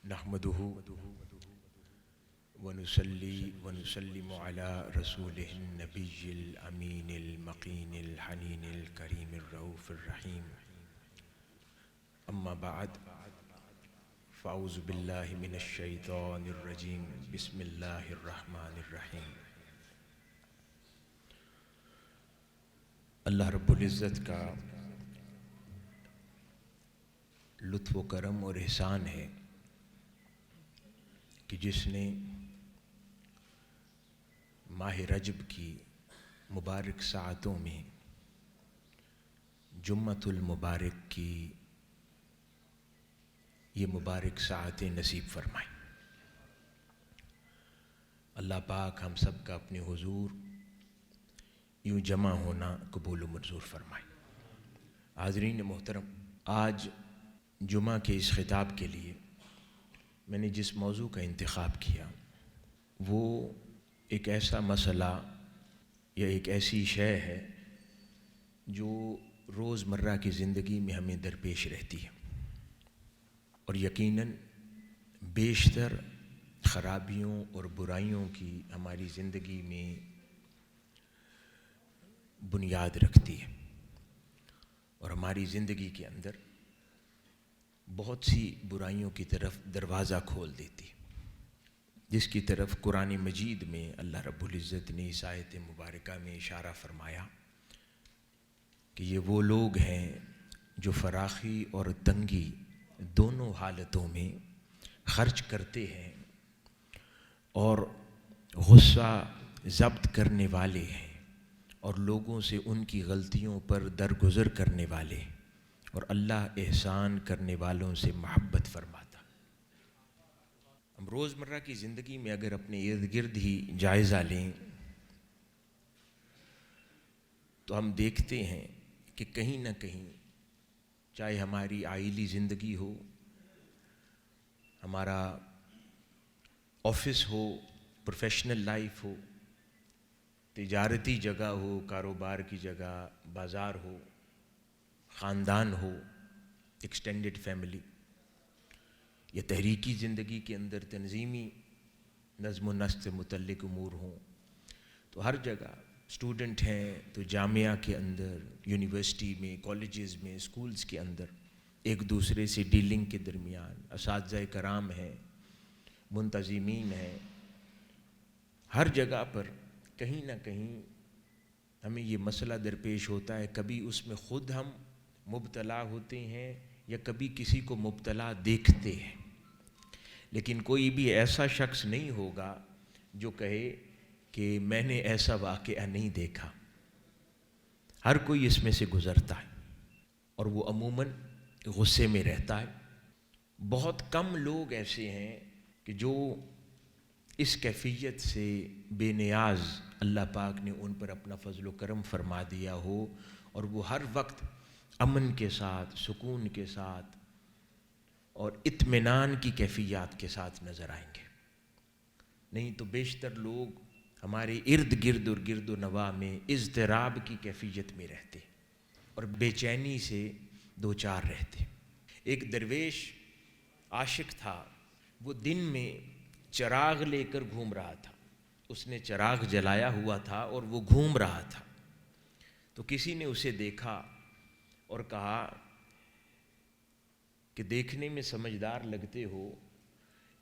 نحمدہ ونصلی ونسلم علی رسولہ النبی الامین المقین الحنین الکریم الرؤوف الرحیم اما بعد فاعوذ باللہ من الشیطان الرجیم بسم اللہ الرحمن الرحیم۔ اللہ رب العزت کا لطف و کرم اور احسان ہے کہ جس نے ماہ رجب کی مبارک ساعتوں میں جمعۃ المبارک کی یہ مبارک ساعتیں نصیب فرمائیں۔ اللہ پاک ہم سب کا اپنے حضور یوں جمع ہونا قبول و منظور فرمائے۔ حاضرین محترم، آج جمعہ کے اس خطاب کے لیے میں نے جس موضوع کا انتخاب کیا وہ ایک ایسا مسئلہ یا ایک ایسی شے ہے جو روز مرہ کی زندگی میں ہمیں درپیش رہتی ہے اور یقیناً بیشتر خرابیوں اور برائیوں کی ہماری زندگی میں بنیاد رکھتی ہے اور ہماری زندگی کے اندر بہت سی برائیوں کی طرف دروازہ کھول دیتی ہے، جس کی طرف قرآن مجید میں اللہ رب العزت نے اس آیت مبارکہ میں اشارہ فرمایا کہ یہ وہ لوگ ہیں جو فراخی اور تنگی دونوں حالتوں میں خرچ کرتے ہیں اور غصہ ضبط کرنے والے ہیں اور لوگوں سے ان کی غلطیوں پر درگزر کرنے والے، اور اللہ احسان کرنے والوں سے محبت فرماتا۔ ہم روز مرہ کی زندگی میں اگر اپنے ارد گرد ہی جائزہ لیں تو ہم دیکھتے ہیں کہ کہیں نہ کہیں، چاہے ہماری عائلی زندگی ہو، ہمارا آفس ہو، پروفیشنل لائف ہو، تجارتی جگہ ہو، کاروبار کی جگہ، بازار ہو، خاندان ہو، ایکسٹینڈڈ فیملی، یا تحریکی زندگی کے اندر تنظیمی نظم و نسق سے متعلق امور ہوں، تو ہر جگہ اسٹوڈنٹ ہیں تو جامعہ کے اندر، یونیورسٹی میں، کالجز میں، اسکولز کے اندر ایک دوسرے سے ڈیلنگ کے درمیان اساتذہ کرام ہیں، منتظمین ہیں، ہر جگہ پر کہیں نہ کہیں ہمیں یہ مسئلہ درپیش ہوتا ہے، کبھی اس میں خود ہم مبتلا ہوتے ہیں یا کبھی کسی کو مبتلا دیکھتے ہیں، لیکن کوئی بھی ایسا شخص نہیں ہوگا جو کہے کہ میں نے ایسا واقعہ نہیں دیکھا۔ ہر کوئی اس میں سے گزرتا ہے اور وہ عموماً غصے میں رہتا ہے۔ بہت کم لوگ ایسے ہیں کہ جو اس کیفیت سے بے نیاز اللہ پاک نے ان پر اپنا فضل و کرم فرما دیا ہو اور وہ ہر وقت امن کے ساتھ، سکون کے ساتھ اور اطمینان کی کیفیات کے ساتھ نظر آئیں گے۔ نہیں تو بیشتر لوگ ہمارے ارد گرد اور گرد و نواح میں اضطراب کی کیفیت میں رہتے اور بے چینی سے دوچار رہتے۔ ایک درویش عاشق تھا، وہ دن میں چراغ لے کر گھوم رہا تھا، اس نے چراغ جلایا ہوا تھا اور وہ گھوم رہا تھا، تو کسی نے اسے دیکھا اور کہا کہ دیکھنے میں سمجھدار لگتے ہو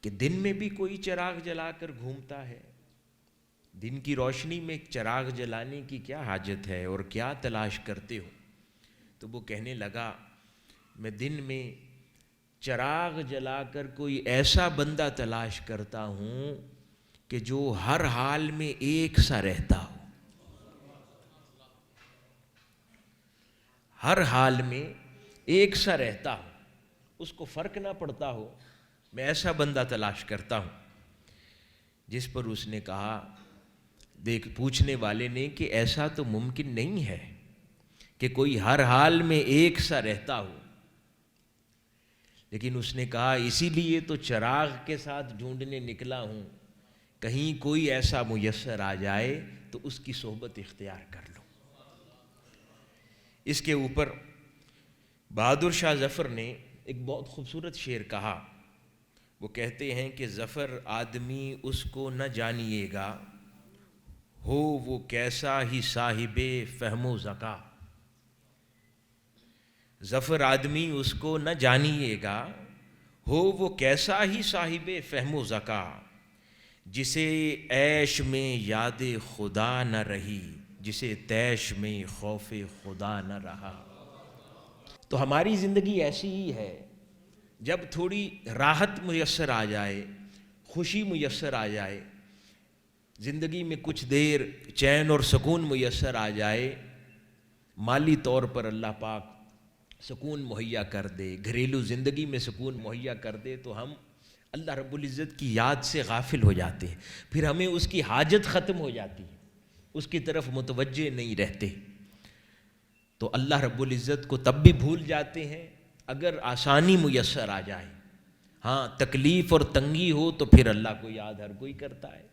کہ دن میں بھی کوئی چراغ جلا کر گھومتا ہے، دن کی روشنی میں چراغ جلانے کی کیا حاجت ہے اور کیا تلاش کرتے ہو؟ تو وہ کہنے لگا، میں دن میں چراغ جلا کر کوئی ایسا بندہ تلاش کرتا ہوں کہ جو ہر حال میں ایک سا رہتا ہو، ہر حال میں ایک سا رہتا ہو، اس کو فرق نہ پڑتا ہو، میں ایسا بندہ تلاش کرتا ہوں۔ جس پر اس نے کہا، پوچھنے والے نے، کہ ایسا تو ممکن نہیں ہے کہ کوئی ہر حال میں ایک سا رہتا ہو، لیکن اس نے کہا اسی لیے تو چراغ کے ساتھ ڈھونڈنے نکلا ہوں، کہیں کوئی ایسا میسر آ جائے تو اس کی صحبت اختیار کر لوں۔ اس کے اوپر بہادر شاہ ظفر نے ایک بہت خوبصورت شعر کہا، وہ کہتے ہیں کہ ظفر آدمی اس کو نہ جانیے گا، ہو وہ کیسا ہی صاحب فہم و ذکا۔ ظفر آدمی اس کو نہ جانیے گا، ہو وہ کیسا ہی صاحب فہم و ذکا، جسے عیش میں یاد خدا نہ رہی، جسے تیش میں خوف خدا نہ رہا۔ تو ہماری زندگی ایسی ہی ہے، جب تھوڑی راحت میسر آ جائے، خوشی میسر آ جائے، زندگی میں کچھ دیر چین اور سکون میسر آ جائے، مالی طور پر اللہ پاک سکون مہیا کر دے، گھریلو زندگی میں سکون مہیا کر دے، تو ہم اللہ رب العزت کی یاد سے غافل ہو جاتے ہیں، پھر ہمیں اس کی حاجت ختم ہو جاتی ہے، اس کی طرف متوجہ نہیں رہتے، تو اللہ رب العزت کو تب بھی بھول جاتے ہیں اگر آسانی میسر آ جائے۔ ہاں تکلیف اور تنگی ہو تو پھر اللہ کو یاد ہر کوئی کرتا ہے،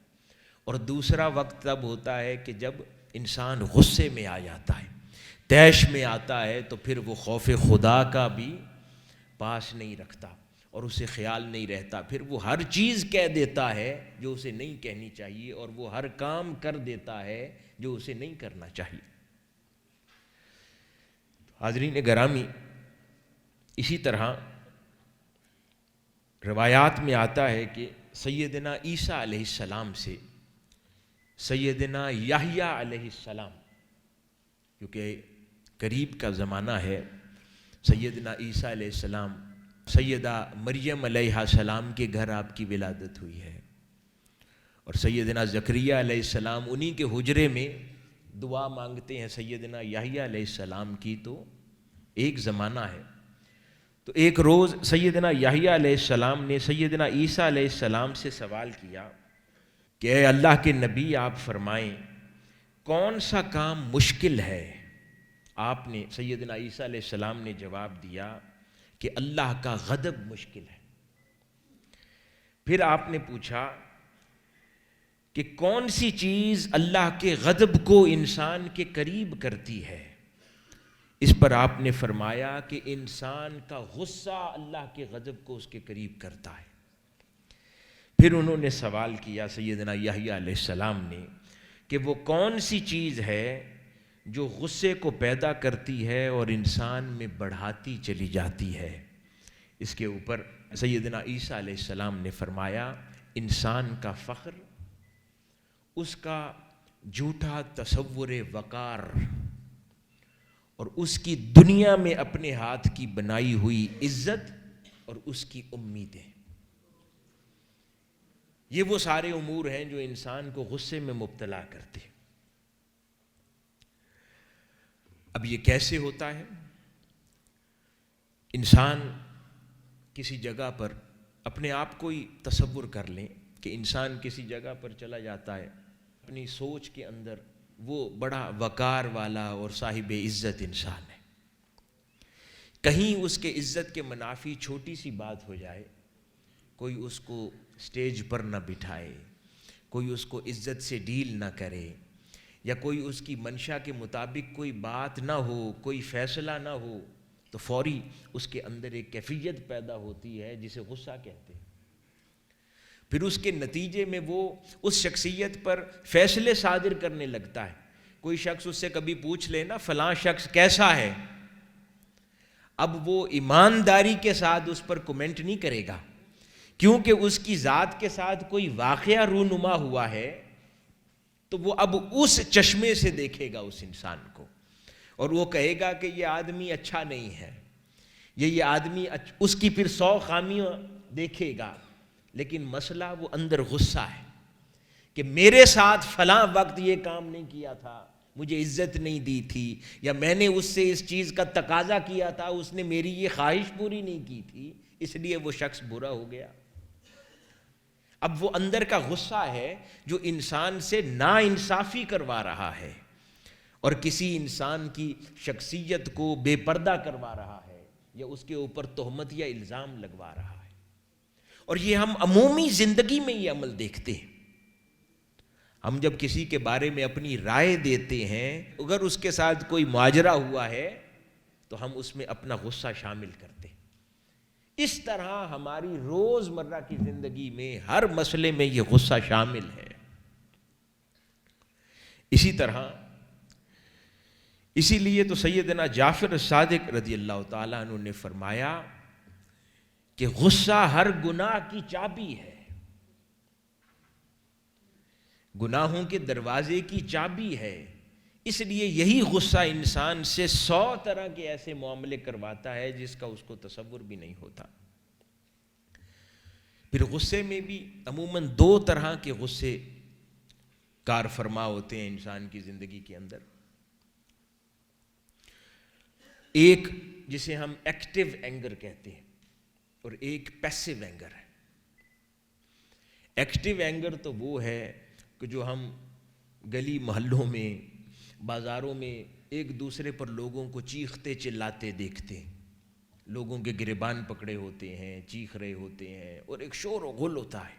اور دوسرا وقت تب ہوتا ہے کہ جب انسان غصے میں آ جاتا ہے، طیش میں آتا ہے، تو پھر وہ خوف خدا کا بھی پاس نہیں رکھتا اور اسے خیال نہیں رہتا، پھر وہ ہر چیز کہہ دیتا ہے جو اسے نہیں کہنی چاہیے، اور وہ ہر کام کر دیتا ہے جو اسے نہیں کرنا چاہیے۔ حاضرین گرامی، اسی طرح روایات میں آتا ہے کہ سیدنا عیسیٰ علیہ السلام سے سیدنا یحییٰ علیہ السلام، کیونکہ قریب کا زمانہ ہے، سیدنا عیسیٰ علیہ السلام، سیدہ مریم علیہ السلام کے گھر آپ کی ولادت ہوئی ہے، اور سیدنا زکریہ علیہ السلام انہی کے حجرے میں دعا مانگتے ہیں سیدنا یحییٰ علیہ السلام کی، تو ایک زمانہ ہے۔ تو ایک روز سیدنا یحییٰ علیہ السلام نے سیدنا عیسیٰ علیہ السلام سے سوال کیا کہ اے اللہ کے نبی، آپ فرمائیں کون سا کام مشکل ہے؟ آپ نے سیدنا عیسیٰ علیہ السلام نے جواب دیا کہ اللہ کا غضب مشکل ہے۔ پھر آپ نے پوچھا کہ کون سی چیز اللہ کے غضب کو انسان کے قریب کرتی ہے؟ اس پر آپ نے فرمایا کہ انسان کا غصہ اللہ کے غضب کو اس کے قریب کرتا ہے۔ پھر انہوں نے سوال کیا سیدنا یحییٰ علیہ السلام نے کہ وہ کون سی چیز ہے جو غصے کو پیدا کرتی ہے اور انسان میں بڑھاتی چلی جاتی ہے؟ اس کے اوپر سیدنا عیسیٰ علیہ السلام نے فرمایا انسان کا فخر، اس کا جھوٹا تصور وقار، اور اس کی دنیا میں اپنے ہاتھ کی بنائی ہوئی عزت اور اس کی امیدیں، یہ وہ سارے امور ہیں جو انسان کو غصے میں مبتلا کرتے ہیں۔ اب یہ کیسے ہوتا ہے؟ انسان کسی جگہ پر اپنے آپ کو ہی تصور کر لیں کہ انسان کسی جگہ پر چلا جاتا ہے، اپنی سوچ کے اندر وہ بڑا وقار والا اور صاحب عزت انسان ہے، کہیں اس کے عزت کے منافی چھوٹی سی بات ہو جائے، کوئی اس کو سٹیج پر نہ بٹھائے، کوئی اس کو عزت سے ڈیل نہ کرے، یا کوئی اس کی منشا کے مطابق کوئی بات نہ ہو، کوئی فیصلہ نہ ہو، تو فوری اس کے اندر ایک کیفیت پیدا ہوتی ہے جسے غصہ کہتے ہیں۔ پھر اس کے نتیجے میں وہ اس شخصیت پر فیصلے صادر کرنے لگتا ہے۔ کوئی شخص اس سے کبھی پوچھ لے نا فلاں شخص کیسا ہے، اب وہ ایمانداری کے ساتھ اس پر کومنٹ نہیں کرے گا، کیونکہ اس کی ذات کے ساتھ کوئی واقعہ رونما ہوا ہے، تو وہ اب اس چشمے سے دیکھے گا اس انسان کو، اور وہ کہے گا کہ یہ آدمی اچھا نہیں ہے، یہ آدمی اس کی پھر 100 خامیاں دیکھے گا، لیکن مسئلہ وہ اندر غصہ ہے کہ میرے ساتھ فلاں وقت یہ کام نہیں کیا تھا، مجھے عزت نہیں دی تھی، یا میں نے اس سے اس چیز کا تقاضا کیا تھا، اس نے میری یہ خواہش پوری نہیں کی تھی، اس لیے وہ شخص برا ہو گیا۔ اب وہ اندر کا غصہ ہے جو انسان سے ناانصافی کروا رہا ہے، اور کسی انسان کی شخصیت کو بے پردہ کروا رہا ہے، یا اس کے اوپر تہمت یا الزام لگوا رہا ہے۔ اور یہ ہم عمومی زندگی میں یہ عمل دیکھتے ہیں۔ ہم جب کسی کے بارے میں اپنی رائے دیتے ہیں، اگر اس کے ساتھ کوئی ماجرا ہوا ہے تو ہم اس میں اپنا غصہ شامل کرتے ہیں، اس طرح ہماری روزمرہ کی زندگی میں ہر مسئلے میں یہ غصہ شامل ہے. اسی طرح اسی لیے تو سیدنا جعفر صادق رضی اللہ تعالیٰ عنہ نے فرمایا کہ غصہ ہر گناہ کی چابی ہے، گناہوں کے دروازے کی چابی ہے. اس لیے یہی غصہ انسان سے 100 طرح کے ایسے معاملے کرواتا ہے جس کا اس کو تصور بھی نہیں ہوتا. پھر غصے میں بھی عموماً 2 طرح کے غصے کار فرما ہوتے ہیں انسان کی زندگی کے اندر. ایک جسے ہم ایکٹیو اینگر کہتے ہیں اور ایک پیسیو اینگر ہے. ایکٹیو اینگر تو وہ ہے کہ جو ہم گلی محلوں میں بازاروں میں ایک دوسرے پر لوگوں کو چیختے چلاتے دیکھتے ہیں، لوگوں کے گریبان پکڑے ہوتے ہیں، چیخ رہے ہوتے ہیں اور ایک شور و غل ہوتا ہے،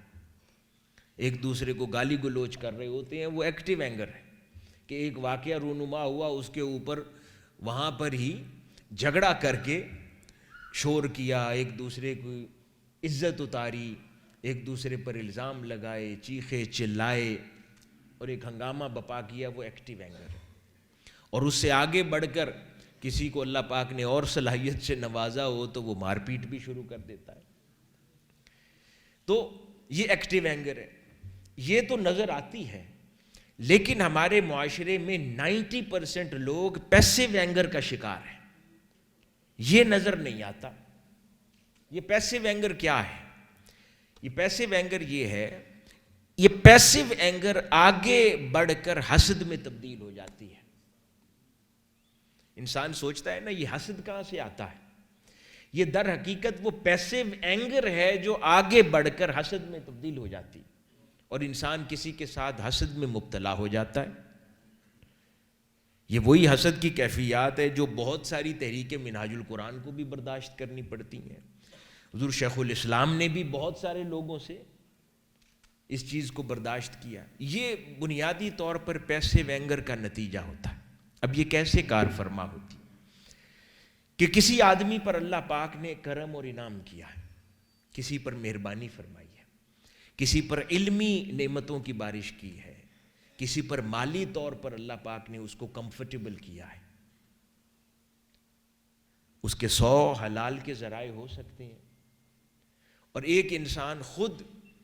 ایک دوسرے کو گالی گلوچ کر رہے ہوتے ہیں. وہ ایکٹیو اینگر ہے کہ ایک واقعہ رونما ہوا، اس کے اوپر وہاں پر ہی جھگڑا کر کے شور کیا، ایک دوسرے کو عزت اتاری، ایک دوسرے پر الزام لگائے، چیخے چلائے اور ایک ہنگامہ بپا کیا. وہ ایکٹیو اینگر ہے. اور اس سے آگے بڑھ کر کسی کو اللہ پاک نے اور صلاحیت سے نوازا ہو تو وہ مار پیٹ بھی شروع کر دیتا ہے. تو یہ ایکٹیو اینگر ہے. یہ تو نظر آتی ہے، لیکن ہمارے معاشرے میں 90% لوگ پیسیو اینگر کا شکار ہیں. یہ نظر نہیں آتا. یہ پیسیو اینگر کیا ہے؟ یہ پیسیو اینگر یہ ہے، یہ پیسیو اینگر آگے بڑھ کر حسد میں تبدیل ہو جاتی ہے. انسان سوچتا ہے نا یہ حسد کہاں سے آتا ہے، یہ در حقیقت وہ پیسیو اینگر ہے جو آگے بڑھ کر حسد میں تبدیل ہو جاتی اور انسان کسی کے ساتھ حسد میں مبتلا ہو جاتا ہے. یہ وہی حسد کی کیفیات ہے جو بہت ساری تحریک منہاج القرآن کو بھی برداشت کرنی پڑتی ہیں. حضور شیخ الاسلام نے بھی بہت سارے لوگوں سے اس چیز کو برداشت کیا. یہ بنیادی طور پر پیسیو اینگر کا نتیجہ ہوتا ہے. اب یہ کیسے کار فرما ہوتی کہ کسی آدمی پر اللہ پاک نے کرم اور انعام کیا ہے، کسی پر مہربانی فرمائی ہے، کسی پر علمی نعمتوں کی بارش کی ہے، کسی پر مالی طور پر اللہ پاک نے اس کو کمفرٹیبل کیا ہے. اس کے 100 حلال کے ذرائع ہو سکتے ہیں اور ایک انسان خود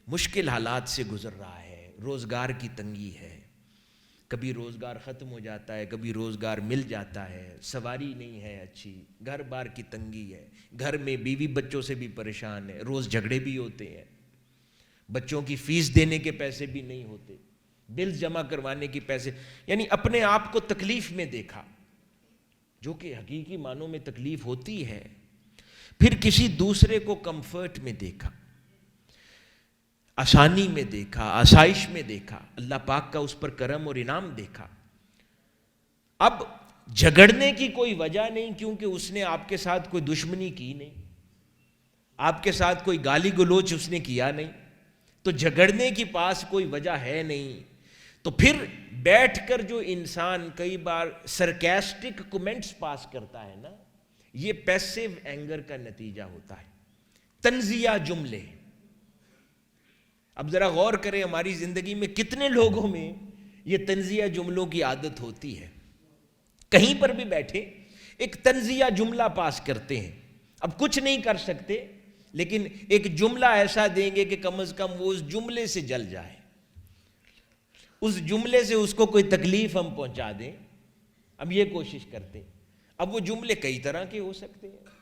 مشکل حالات سے گزر رہا ہے، روزگار کی تنگی ہے، کبھی روزگار ختم ہو جاتا ہے، کبھی روزگار مل جاتا ہے، سواری نہیں ہے اچھی، گھر بار کی تنگی ہے، گھر میں بیوی بچوں سے بھی پریشان ہے، روز جھگڑے بھی ہوتے ہیں، بچوں کی فیس دینے کے پیسے بھی نہیں ہوتے، بل جمع کروانے کی پیسے، یعنی اپنے آپ کو تکلیف میں دیکھا جو کہ حقیقی معنوں میں تکلیف ہوتی ہے. پھر کسی دوسرے کو کمفرٹ میں دیکھا، آسانی میں دیکھا، آسائش میں دیکھا، اللہ پاک کا اس پر کرم اور انعام دیکھا. اب جھگڑنے کی کوئی وجہ نہیں کیونکہ اس نے آپ کے ساتھ کوئی دشمنی کی نہیں، آپ کے ساتھ کوئی گالی گلوچ اس نے کیا نہیں، تو جھگڑنے کی پاس کوئی وجہ ہے نہیں. تو پھر بیٹھ کر جو انسان کئی بار سرکیسٹک کمنٹس پاس کرتا ہے نا، یہ پیسیو اینگر کا نتیجہ ہوتا ہے. طنزیہ جملے. اب ذرا غور کریں ہماری زندگی میں کتنے لوگوں میں یہ طنزیہ جملوں کی عادت ہوتی ہے. کہیں پر بھی بیٹھے ایک طنزیہ جملہ پاس کرتے ہیں. اب کچھ نہیں کر سکتے لیکن ایک جملہ ایسا دیں گے کہ کم از کم وہ اس جملے سے جل جائے، اس جملے سے اس کو کوئی تکلیف ہم پہنچا دیں. اب یہ کوشش کرتے ہیں. اب وہ جملے کئی طرح کے ہو سکتے ہیں،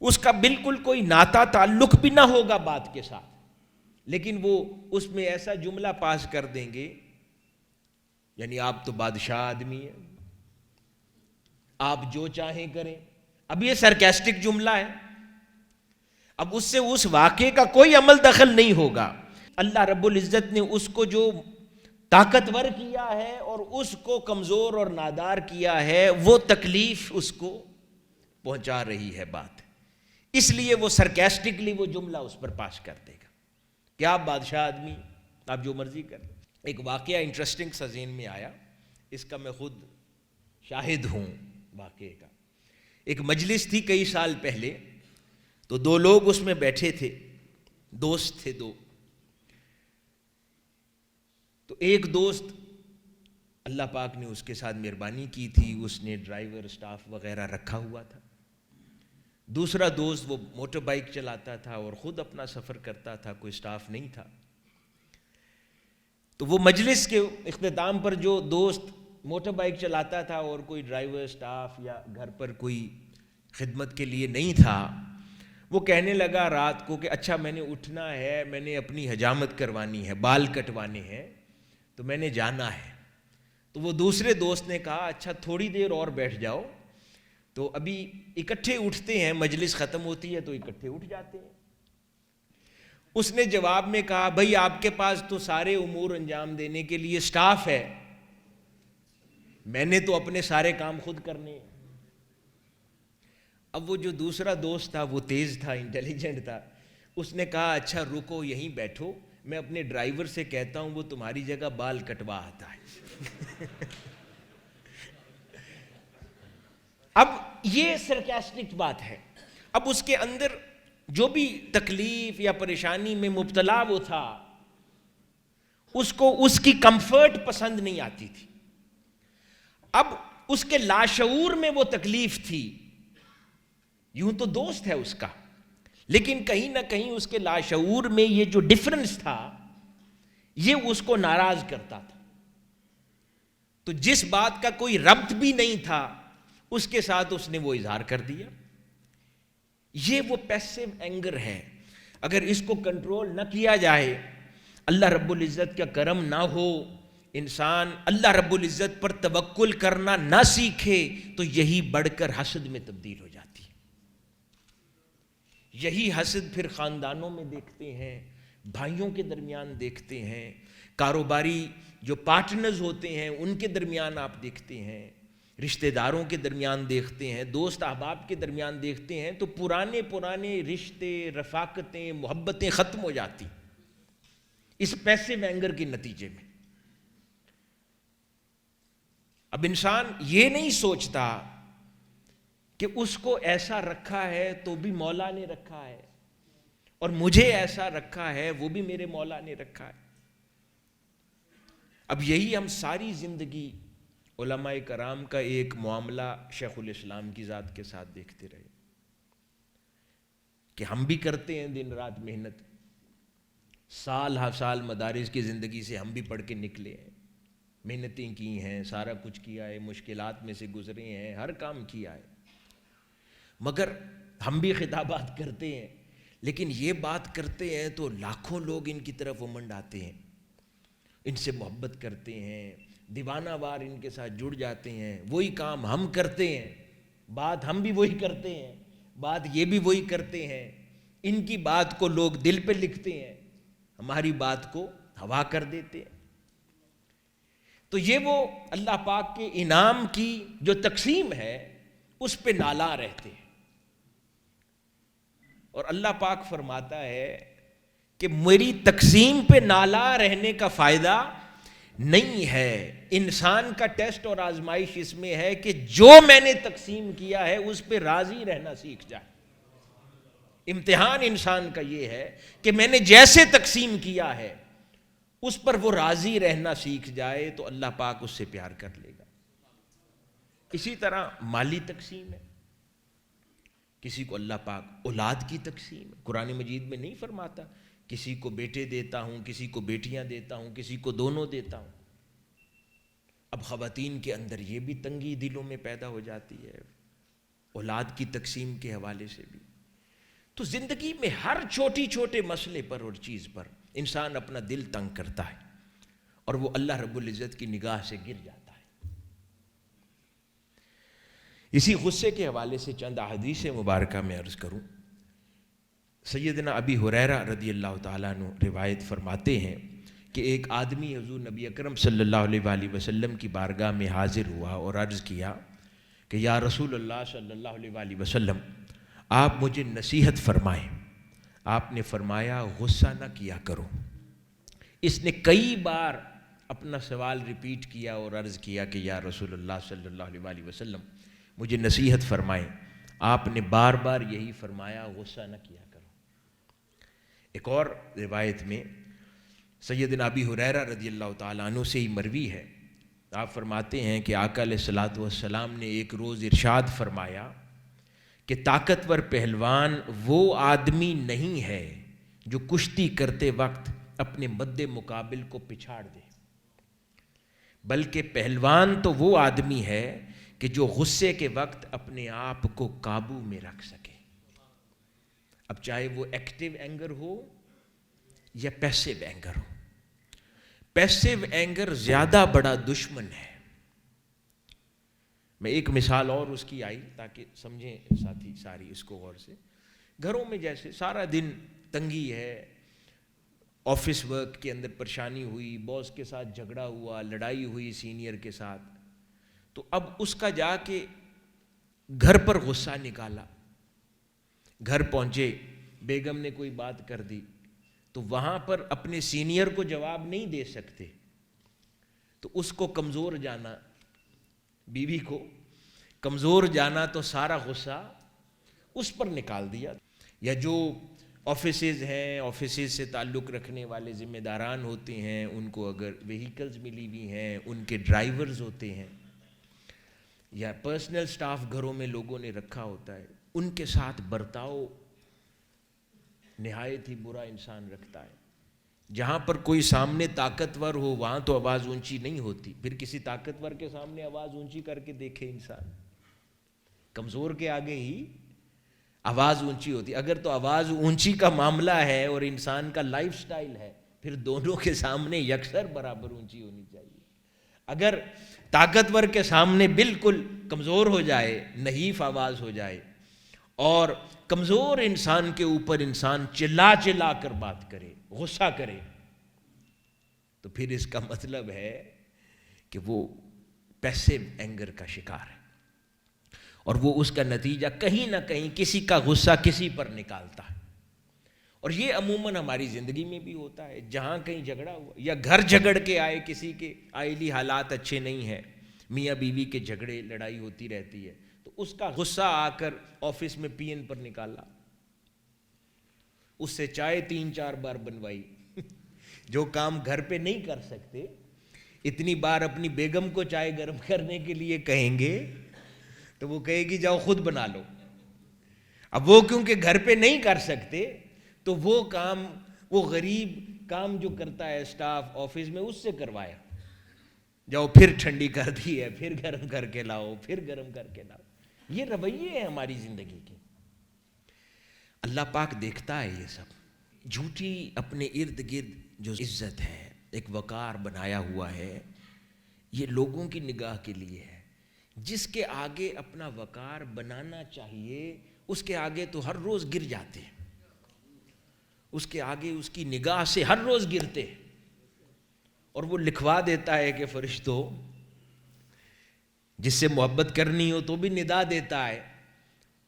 اس کا بالکل کوئی ناتا تعلق بھی نہ ہوگا بات کے ساتھ، لیکن وہ اس میں ایسا جملہ پاس کر دیں گے یعنی آپ تو بادشاہ آدمی ہیں، آپ جو چاہیں کریں. اب یہ سرکیسٹک جملہ ہے. اب اس سے اس واقعے کا کوئی عمل دخل نہیں ہوگا. اللہ رب العزت نے اس کو جو طاقتور کیا ہے اور اس کو کمزور اور نادار کیا ہے، وہ تکلیف اس کو پہنچا رہی ہے بات. اس لیے وہ سرکیسٹکلی وہ جملہ اس پر پاس کر دے گا کہ آپ بادشاہ آدمی، آپ جو مرضی کریں. ایک واقعہ انٹرسٹنگ سا ذہن میں آیا، اس کا میں خود شاہد ہوں واقعے کا. ایک مجلس تھی کئی سال پہلے، تو تو دو لوگ اس میں بیٹھے تھے، دوست تھے دو. تو ایک دوست اللہ پاک نے اس کے ساتھ مہربانی کی تھی، اس نے ڈرائیور اسٹاف وغیرہ رکھا ہوا تھا. دوسرا دوست وہ موٹر بائک چلاتا تھا اور خود اپنا سفر کرتا تھا، کوئی اسٹاف نہیں تھا. تو وہ مجلس کے اختتام پر جو دوست موٹر بائک چلاتا تھا اور کوئی ڈرائیور اسٹاف یا گھر پر کوئی خدمت کے لیے نہیں تھا، وہ کہنے لگا رات کو کہ اچھا میں نے اٹھنا ہے، میں نے اپنی حجامت کروانی ہے، بال کٹوانے ہیں، تو میں نے جانا ہے. تو وہ دوسرے دوست نے کہا اچھا تھوڑی دیر اور بیٹھ جاؤ. تو ابھی اکٹھے اٹھتے ہیں، مجلس ختم ہوتی ہے تو اکٹھے اٹھ جاتے ہیں. اس نے جواب میں کہا بھئی آپ کے پاس تو سارے امور انجام دینے کے لیے سٹاف ہے، میں نے تو اپنے سارے کام خود کرنے ہیں. اب وہ جو دوسرا دوست تھا وہ تیز تھا، انٹیلیجنٹ تھا، اس نے کہا اچھا رکو یہیں بیٹھو، میں اپنے ڈرائیور سے کہتا ہوں وہ تمہاری جگہ بال کٹوا آتا ہے. اب یہ سرکاسٹک بات ہے. اب اس کے اندر جو بھی تکلیف یا پریشانی میں مبتلا وہ تھا، اس کو اس کی کمفرٹ پسند نہیں آتی تھی. اب اس کے لاشعور میں وہ تکلیف تھی، یوں تو دوست ہے اس کا، لیکن کہیں نہ کہیں اس کے لاشعور میں یہ جو ڈفرنس تھا یہ اس کو ناراض کرتا تھا. تو جس بات کا کوئی ربط بھی نہیں تھا اس کے ساتھ اس نے وہ اظہار کر دیا. یہ وہ پیسو اینگر ہے. اگر اس کو کنٹرول نہ کیا جائے، اللہ رب العزت کا کرم نہ ہو، انسان اللہ رب العزت پر توکل کرنا نہ سیکھے، تو یہی بڑھ کر حسد میں تبدیل ہو جاتی ہے. یہی حسد پھر خاندانوں میں دیکھتے ہیں، بھائیوں کے درمیان دیکھتے ہیں، کاروباری جو پارٹنرز ہوتے ہیں ان کے درمیان آپ دیکھتے ہیں، رشتہ داروں کے درمیان دیکھتے ہیں، دوست احباب کے درمیان دیکھتے ہیں. تو پرانے رشتے، رفاقتیں، محبتیں ختم ہو جاتی اس پیسو اینگر کے نتیجے میں. اب انسان یہ نہیں سوچتا کہ اس کو ایسا رکھا ہے تو بھی مولا نے رکھا ہے، اور مجھے ایسا رکھا ہے وہ بھی میرے مولا نے رکھا ہے. اب یہی ہم ساری زندگی علماء کرام کا ایک معاملہ شیخ الاسلام کی ذات کے ساتھ دیکھتے رہے کہ ہم بھی کرتے ہیں دن رات محنت، سال ہا سال مدارس کی زندگی سے ہم بھی پڑھ کے نکلے ہیں، محنتیں کی ہیں، سارا کچھ کیا ہے، مشکلات میں سے گزرے ہیں، ہر کام کیا ہے، مگر ہم بھی خطابات کرتے ہیں. لیکن یہ بات کرتے ہیں تو لاکھوں لوگ ان کی طرف امنڈ آتے ہیں، ان سے محبت کرتے ہیں، دیوانہ وار ان کے ساتھ جڑ جاتے ہیں. وہی کام ہم کرتے ہیں، بات ہم بھی وہی کرتے ہیں، بات یہ بھی وہی کرتے ہیں. ان کی بات کو لوگ دل پہ لکھتے ہیں، ہماری بات کو ہوا کر دیتے ہیں. تو یہ وہ اللہ پاک کے انعام کی جو تقسیم ہے اس پہ نالاں رہتے ہیں. اور اللہ پاک فرماتا ہے کہ میری تقسیم پہ نالاں رہنے کا فائدہ نہیں ہے. انسان کا ٹیسٹ اور آزمائش اس میں ہے کہ جو میں نے تقسیم کیا ہے اس پہ راضی رہنا سیکھ جائے. امتحان انسان کا یہ ہے کہ میں نے جیسے تقسیم کیا ہے اس پر وہ راضی رہنا سیکھ جائے تو اللہ پاک اس سے پیار کر لے گا. اسی طرح مالی تقسیم ہے. کسی کو اللہ پاک اولاد کی تقسیم ہے. قرآن مجید میں نہیں فرماتا کسی کو بیٹے دیتا ہوں، کسی کو بیٹیاں دیتا ہوں، کسی کو دونوں دیتا ہوں. اب خواتین کے اندر یہ بھی تنگی دلوں میں پیدا ہو جاتی ہے اولاد کی تقسیم کے حوالے سے بھی. تو زندگی میں ہر چھوٹی چھوٹے مسئلے پر اور چیز پر انسان اپنا دل تنگ کرتا ہے اور وہ اللہ رب العزت کی نگاہ سے گر جاتا ہے. اسی غصے کے حوالے سے چند احادیث مبارکہ میں عرض کروں. سیدنا ابی ہریرہ رضی اللہ تعالیٰ عنہ روایت فرماتے ہیں کہ ایک آدمی حضور نبی اکرم صلی اللہ علیہ وآلہ وسلم کی بارگاہ میں حاضر ہوا اور عرض کیا کہ یا رسول اللہ صلی اللہ علیہ وآلہ وسلم آپ مجھے نصیحت فرمائیں. آپ نے فرمایا غصہ نہ کیا کرو. اس نے کئی بار اپنا سوال ریپیٹ کیا اور عرض کیا کہ یا رسول اللہ صلی اللہ علیہ وآلہ وسلم مجھے نصیحت فرمائیں. آپ نے بار بار یہی فرمایا، غصہ نہ کیا کرو۔ ایک اور روایت میں سیدنا ابی ہریرہ رضی اللہ تعالیٰ عنہ سے ہی مروی ہے، آپ فرماتے ہیں کہ آقا علیہ الصلوۃ والسلام نے ایک روز ارشاد فرمایا کہ طاقتور پہلوان وہ آدمی نہیں ہے جو کشتی کرتے وقت اپنے مد مقابل کو پچھاڑ دے، بلکہ پہلوان تو وہ آدمی ہے کہ جو غصے کے وقت اپنے آپ کو قابو میں رکھ سکے۔ اب چاہے وہ ایکٹیو اینگر ہو یا پیسیو اینگر ہو، پیسیو اینگر زیادہ بڑا دشمن ہے۔ میں ایک مثال اور اس کی آئی تاکہ سمجھیں ساتھی ساری اس کو غور سے۔ گھروں میں جیسے سارا دن تنگی ہے، آفس ورک کے اندر پریشانی ہوئی، باس کے ساتھ جھگڑا ہوا، لڑائی ہوئی سینئر کے ساتھ، تو اب اس کا جا کے گھر پر غصہ نکالا، گھر پہنچے، بیگم نے کوئی بات کر دی تو وہاں پر اپنے سینئر کو جواب نہیں دے سکتے، تو اس کو کمزور جانا، بیوی کو کمزور جانا، تو سارا غصہ اس پر نکال دیا۔ یا جو آفیسز ہیں، آفیسز سے تعلق رکھنے والے ذمہ داران ہوتے ہیں، ان کو اگر وہیکلز ملی ہوئی ہیں، ان کے ڈرائیورز ہوتے ہیں، یا پرسنل سٹاف گھروں میں لوگوں نے رکھا ہوتا ہے، ان کے ساتھ برتاؤ نہایت ہی برا انسان رکھتا ہے۔ جہاں پر کوئی سامنے طاقتور ہو وہاں تو آواز اونچی نہیں ہوتی، پھر کسی طاقتور کے سامنے آواز اونچی کر کے دیکھے انسان، کمزور کے آگے ہی آواز اونچی ہوتی۔ اگر تو آواز اونچی کا معاملہ ہے اور انسان کا لائف سٹائل ہے، پھر دونوں کے سامنے یکسر برابر اونچی ہونی چاہیے۔ اگر طاقتور کے سامنے بالکل کمزور ہو جائے، نحیف آواز ہو جائے، اور کمزور انسان کے اوپر انسان چلا چلا کر بات کرے، غصہ کرے، تو پھر اس کا مطلب ہے کہ وہ پیسیو اینگر کا شکار ہے، اور وہ اس کا نتیجہ کہیں نہ کہیں کسی کا غصہ کسی پر نکالتا ہے۔ اور یہ عموماً ہماری زندگی میں بھی ہوتا ہے، جہاں کہیں جھگڑا ہوا یا گھر جھگڑ کے آئے، کسی کے آئلی حالات اچھے نہیں ہیں، میاں بیوی کے جھگڑے لڑائی ہوتی رہتی ہے، تو اس کا غصہ آ کر آفس میں پی این پر نکالا، اس سے چائے 3-4 بار بنوائی، جو کام گھر پہ نہیں کر سکتے اتنی بار اپنی بیگم کو چائے گرم کرنے کے لیے کہیں گے تو وہ کہے گی جاؤ خود بنا لو۔ اب وہ کیونکہ گھر پہ نہیں کر سکتے تو وہ کام، وہ غریب کام جو کرتا ہے سٹاف آفس میں، اس سے کروایا، جاؤ پھر ٹھنڈی کر دی ہے، پھر گرم کر کے لاؤ، پھر گرم کر کے لاؤ۔ یہ رویے ہیں ہماری زندگی کے۔ اللہ پاک دیکھتا ہے یہ سب۔ جھوٹی اپنے ارد گرد جو عزت ہے، ایک وقار بنایا ہوا ہے، یہ لوگوں کی نگاہ کے لیے ہے۔ جس کے آگے اپنا وقار بنانا چاہیے اس کے آگے تو ہر روز گر جاتے ہیں، اس کے آگے اس کی نگاہ سے ہر روز گرتے ہیں، اور وہ لکھوا دیتا ہے کہ فرشتوں، جس سے محبت کرنی ہو تو بھی ندا دیتا ہے،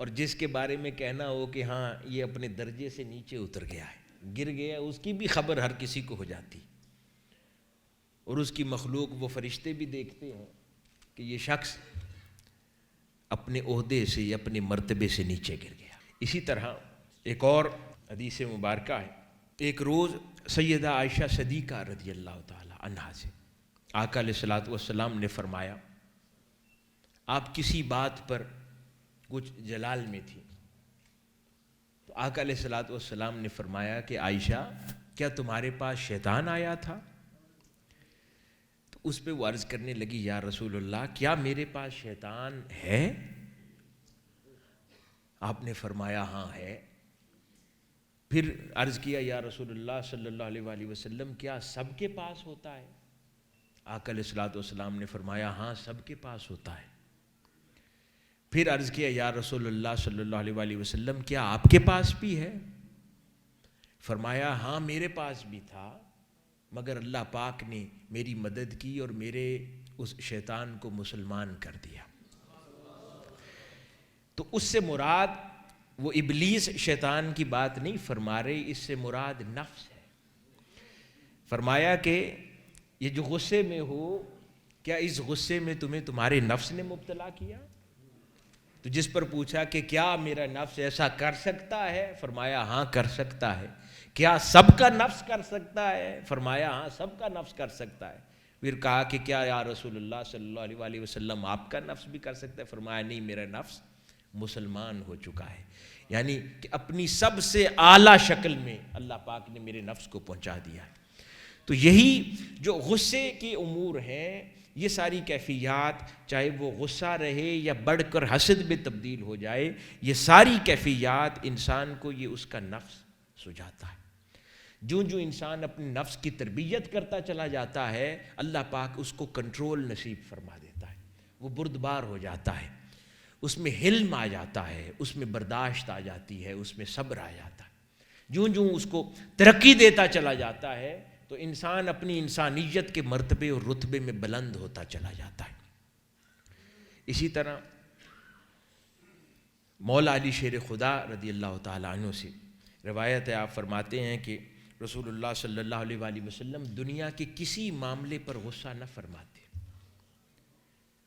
اور جس کے بارے میں کہنا ہو کہ ہاں یہ اپنے درجے سے نیچے اتر گیا ہے، گر گیا، اس کی بھی خبر ہر کسی کو ہو جاتی، اور اس کی مخلوق، وہ فرشتے بھی دیکھتے ہیں کہ یہ شخص اپنے عہدے سے یا اپنے مرتبے سے نیچے گر گیا۔ اسی طرح ایک اور حدیث مبارکہ ہے، ایک روز سیدہ عائشہ صدیقہ رضی اللہ تعالی عنہا سے آقا علیہ الصلوۃ والسلام نے فرمایا، آپ کسی بات پر کچھ جلال میں تھی، تو آقا علیہ الصلوۃ والسلام نے فرمایا کہ عائشہ، کیا تمہارے پاس شیطان آیا تھا؟ تو اس پہ وہ عرض کرنے لگی، یا رسول اللہ، کیا میرے پاس شیطان ہے؟ آپ نے فرمایا ہاں ہے۔ پھر عرض کیا، یا رسول اللہ صلی اللہ علیہ وآلہ وسلم، کیا سب کے پاس ہوتا ہے؟ آقا علیہ الصلوۃ والسلام نے فرمایا ہاں سب کے پاس ہوتا ہے۔ پھر عرض کیا، یا رسول اللہ صلی اللہ علیہ وآلہ وسلم، کیا آپ کے پاس بھی ہے؟ فرمایا ہاں میرے پاس بھی تھا، مگر اللہ پاک نے میری مدد کی اور میرے اس شیطان کو مسلمان کر دیا۔ تو اس سے مراد وہ ابلیس شیطان کی بات نہیں فرما رہے، اس سے مراد نفس ہے۔ فرمایا کہ یہ جو غصے میں ہو، کیا اس غصے میں تمہیں تمہارے نفس نے مبتلا کیا؟ تو جس پر پوچھا کہ کیا میرا نفس ایسا کر سکتا ہے؟ فرمایا ہاں کر سکتا ہے۔ کیا سب کا نفس کر سکتا ہے؟ فرمایا ہاں سب کا نفس کر سکتا ہے۔ پھر کہا کہ کیا یا رسول اللہ صلی اللہ علیہ وآلہ وسلم آپ کا نفس بھی کر سکتا ہے؟ فرمایا نہیں، میرا نفس مسلمان ہو چکا ہے، یعنی کہ اپنی سب سے اعلیٰ شکل میں اللہ پاک نے میرے نفس کو پہنچا دیا ہے۔ تو یہی جو غصے کے امور ہیں، یہ ساری کیفیات، چاہے وہ غصہ رہے یا بڑھ کر حسد میں تبدیل ہو جائے، یہ ساری کیفیات انسان کو یہ اس کا نفس سجاتا ہے۔ جو انسان اپنے نفس کی تربیت کرتا چلا جاتا ہے، اللہ پاک اس کو کنٹرول نصیب فرما دیتا ہے، وہ بردبار ہو جاتا ہے، اس میں حلم آ جاتا ہے، اس میں برداشت آ جاتی ہے، اس میں صبر آ جاتا ہے۔ جو اس کو ترقی دیتا چلا جاتا ہے تو انسان اپنی انسانیت کے مرتبے اور رتبے میں بلند ہوتا چلا جاتا ہے۔ اسی طرح مولا علی شیر خدا رضی اللہ تعالیٰ عنہ سے روایت ہے، آپ فرماتے ہیں کہ رسول اللہ صلی اللہ علیہ وآلہ وسلم دنیا کے کسی معاملے پر غصہ نہ فرماتے۔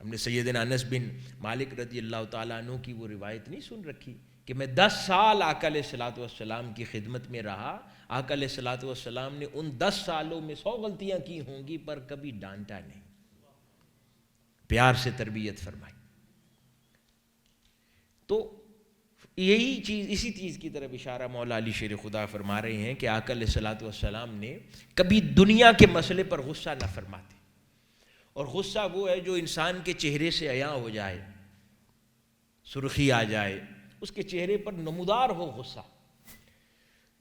ہم نے سیدنا انس بن مالک رضی اللہ تعالیٰ عنہ کی وہ روایت نہیں سن رکھی کہ میں 10 سال آقا علیہ الصلوۃ والسلام کی خدمت میں رہا، آقا علیہ الصلوۃ والسلام نے ان 10 سالوں میں 100 غلطیاں کی ہوں گی پر کبھی ڈانٹا نہیں، پیار سے تربیت فرمائی۔ تو یہی چیز، اسی چیز کی طرف اشارہ مولا علی شیر خدا فرما رہے ہیں کہ آقا علیہ الصلوۃ والسلام نے کبھی دنیا کے مسئلے پر غصہ نہ فرماتے، اور غصہ وہ ہے جو انسان کے چہرے سے عیاں ہو جائے، سرخی آ جائے، اس کے چہرے پر نمودار ہو غصہ۔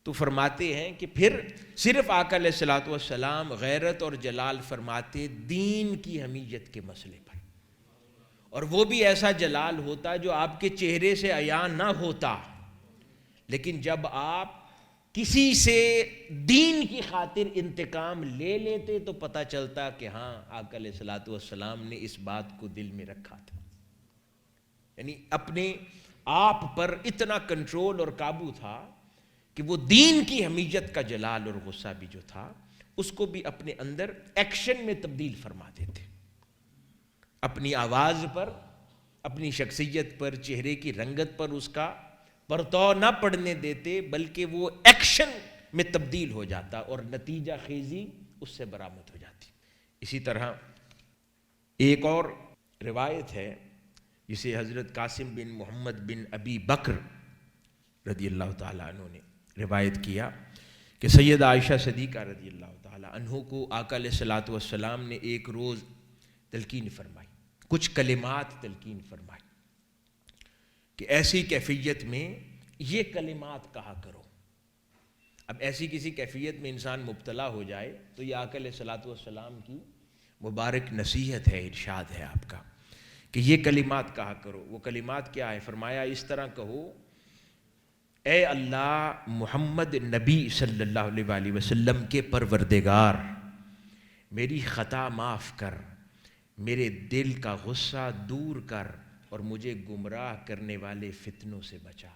تو فرماتے ہیں کہ پھر صرف آقا علیہ الصلوۃ والسلام غیرت اور جلال فرماتے دین کی حمیت کے مسئلے پر، اور وہ بھی ایسا جلال ہوتا جو آپ کے چہرے سے عیاں نہ ہوتا، لیکن جب آپ کسی سے دین کی خاطر انتقام لے لیتے تو پتہ چلتا کہ ہاں آقا علیہ الصلوۃ والسلام نے اس بات کو دل میں رکھا تھا، یعنی اپنے آپ پر اتنا کنٹرول اور قابو تھا کہ وہ دین کی حمیت کا جلال اور غصہ بھی جو تھا اس کو بھی اپنے اندر ایکشن میں تبدیل فرما دیتے، اپنی آواز پر، اپنی شخصیت پر، چہرے کی رنگت پر اس کا پرتو نہ پڑنے دیتے، بلکہ وہ ایکشن میں تبدیل ہو جاتا اور نتیجہ خیزی اس سے برآمد ہو جاتی۔ اسی طرح ایک اور روایت ہے جسے حضرت قاسم بن محمد بن ابی بکر رضی اللہ تعالیٰ عنہ نے روایت کیا کہ سید عائشہ صدیقہ رضی اللہ تعالیٰ عنہ کو آقا علیہ الصلوۃ والسلام نے ایک روز تلقین فرمائی، کچھ کلمات تلقین فرمائی کہ ایسی کیفیت میں یہ کلمات کہا کرو۔ اب ایسی کسی کیفیت میں انسان مبتلا ہو جائے تو یہ آقا علیہ الصلوۃ والسلام کی مبارک نصیحت ہے، ارشاد ہے آپ کا کہ یہ کلمات کہا کرو۔ وہ کلمات کیا ہے؟ فرمایا اس طرح کہو، اے اللہ محمد نبی صلی اللہ علیہ وآلہ وسلم کے پروردگار، میری خطا معاف کر، میرے دل کا غصہ دور کر اور مجھے گمراہ کرنے والے فتنوں سے بچا۔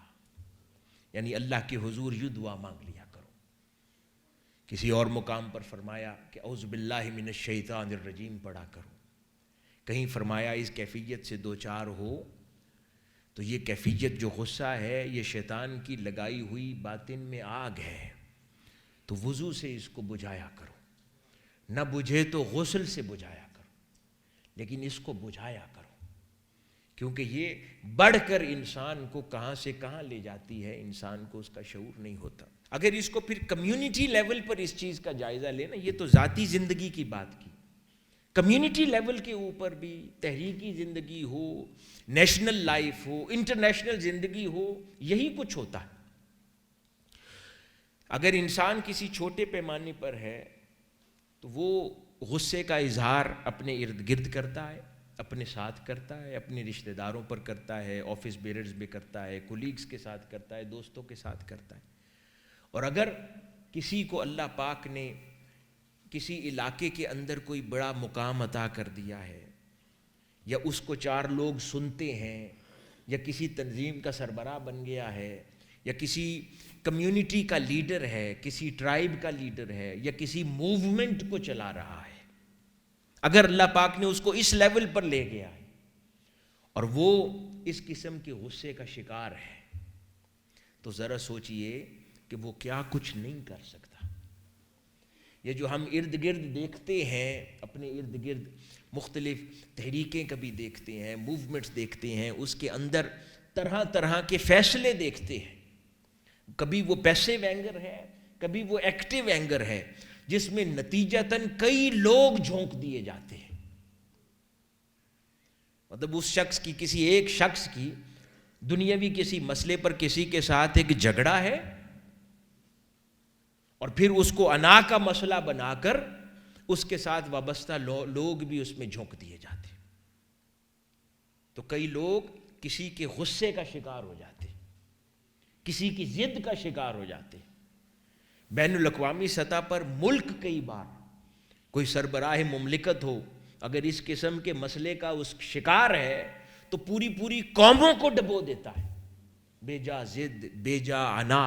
یعنی اللہ کے حضور یوں دعا مانگ لیا کرو۔ کسی اور مقام پر فرمایا کہ اعوذ باللہ من الشیطان الرجیم پڑھا کرو۔ کہیں فرمایا اس کیفیت سے دو چار ہو تو یہ کیفیت جو غصہ ہے یہ شیطان کی لگائی ہوئی باطن میں آگ ہے، تو وضو سے اس کو بجھایا کرو، نہ بجھے تو غسل سے بجھایا کرو، لیکن اس کو بجھایا کرو، کیونکہ یہ بڑھ کر انسان کو کہاں سے کہاں لے جاتی ہے، انسان کو اس کا شعور نہیں ہوتا۔ اگر اس کو پھر کمیونٹی لیول پر اس چیز کا جائزہ لینا، یہ تو ذاتی زندگی کی بات کی، کمیونٹی لیول کے اوپر بھی تحریکی زندگی ہو، نیشنل لائف ہو، انٹرنیشنل زندگی ہو، یہی کچھ ہوتا ہے۔ اگر انسان کسی چھوٹے پیمانے پر ہے تو وہ غصے کا اظہار اپنے ارد گرد کرتا ہے، اپنے ساتھ کرتا ہے، اپنے رشتہ داروں پر کرتا ہے، آفس بیررز میں کرتا ہے، کولیگز کے ساتھ کرتا ہے، دوستوں کے ساتھ کرتا ہے۔ اور اگر کسی کو اللہ پاک نے کسی علاقے کے اندر کوئی بڑا مقام عطا کر دیا ہے، یا اس کو چار لوگ سنتے ہیں، یا کسی تنظیم کا سربراہ بن گیا ہے، یا کسی کمیونٹی کا لیڈر ہے، کسی ٹرائب کا لیڈر ہے، یا کسی موومنٹ کو چلا رہا ہے، اگر اللہ پاک نے اس کو اس لیول پر لے گیا ہے اور وہ اس قسم کے غصے کا شکار ہے، تو ذرا سوچئے کہ وہ کیا کچھ نہیں کر سکتا۔ یہ جو ہم ارد گرد دیکھتے ہیں، اپنے ارد گرد مختلف تحریکیں کبھی دیکھتے ہیں، موومنٹس دیکھتے ہیں، اس کے اندر طرح طرح کے فیصلے دیکھتے ہیں۔ کبھی وہ پیسیو اینگر ہے، کبھی وہ ایکٹیو اینگر ہے، جس میں نتیجتاً کئی لوگ جھونک دیے جاتے ہیں۔ مطلب اس شخص کی، کسی ایک شخص کی دنیاوی کسی مسئلے پر کسی کے ساتھ ایک جھگڑا ہے، اور پھر اس کو انا کا مسئلہ بنا کر اس کے ساتھ وابستہ لوگ بھی اس میں جھونک دیے جاتے ہیں۔ تو کئی لوگ کسی کے غصے کا شکار ہو جاتے ہیں، کسی کی ضد کا شکار ہو جاتے ہیں۔ بین الاقوامی سطح پر ملک کئی بار کوئی سربراہ مملکت ہو، اگر اس قسم کے مسئلے کا اس شکار ہے تو پوری قوموں کو ڈبو دیتا ہے، بے جا ضد، بے جا انا،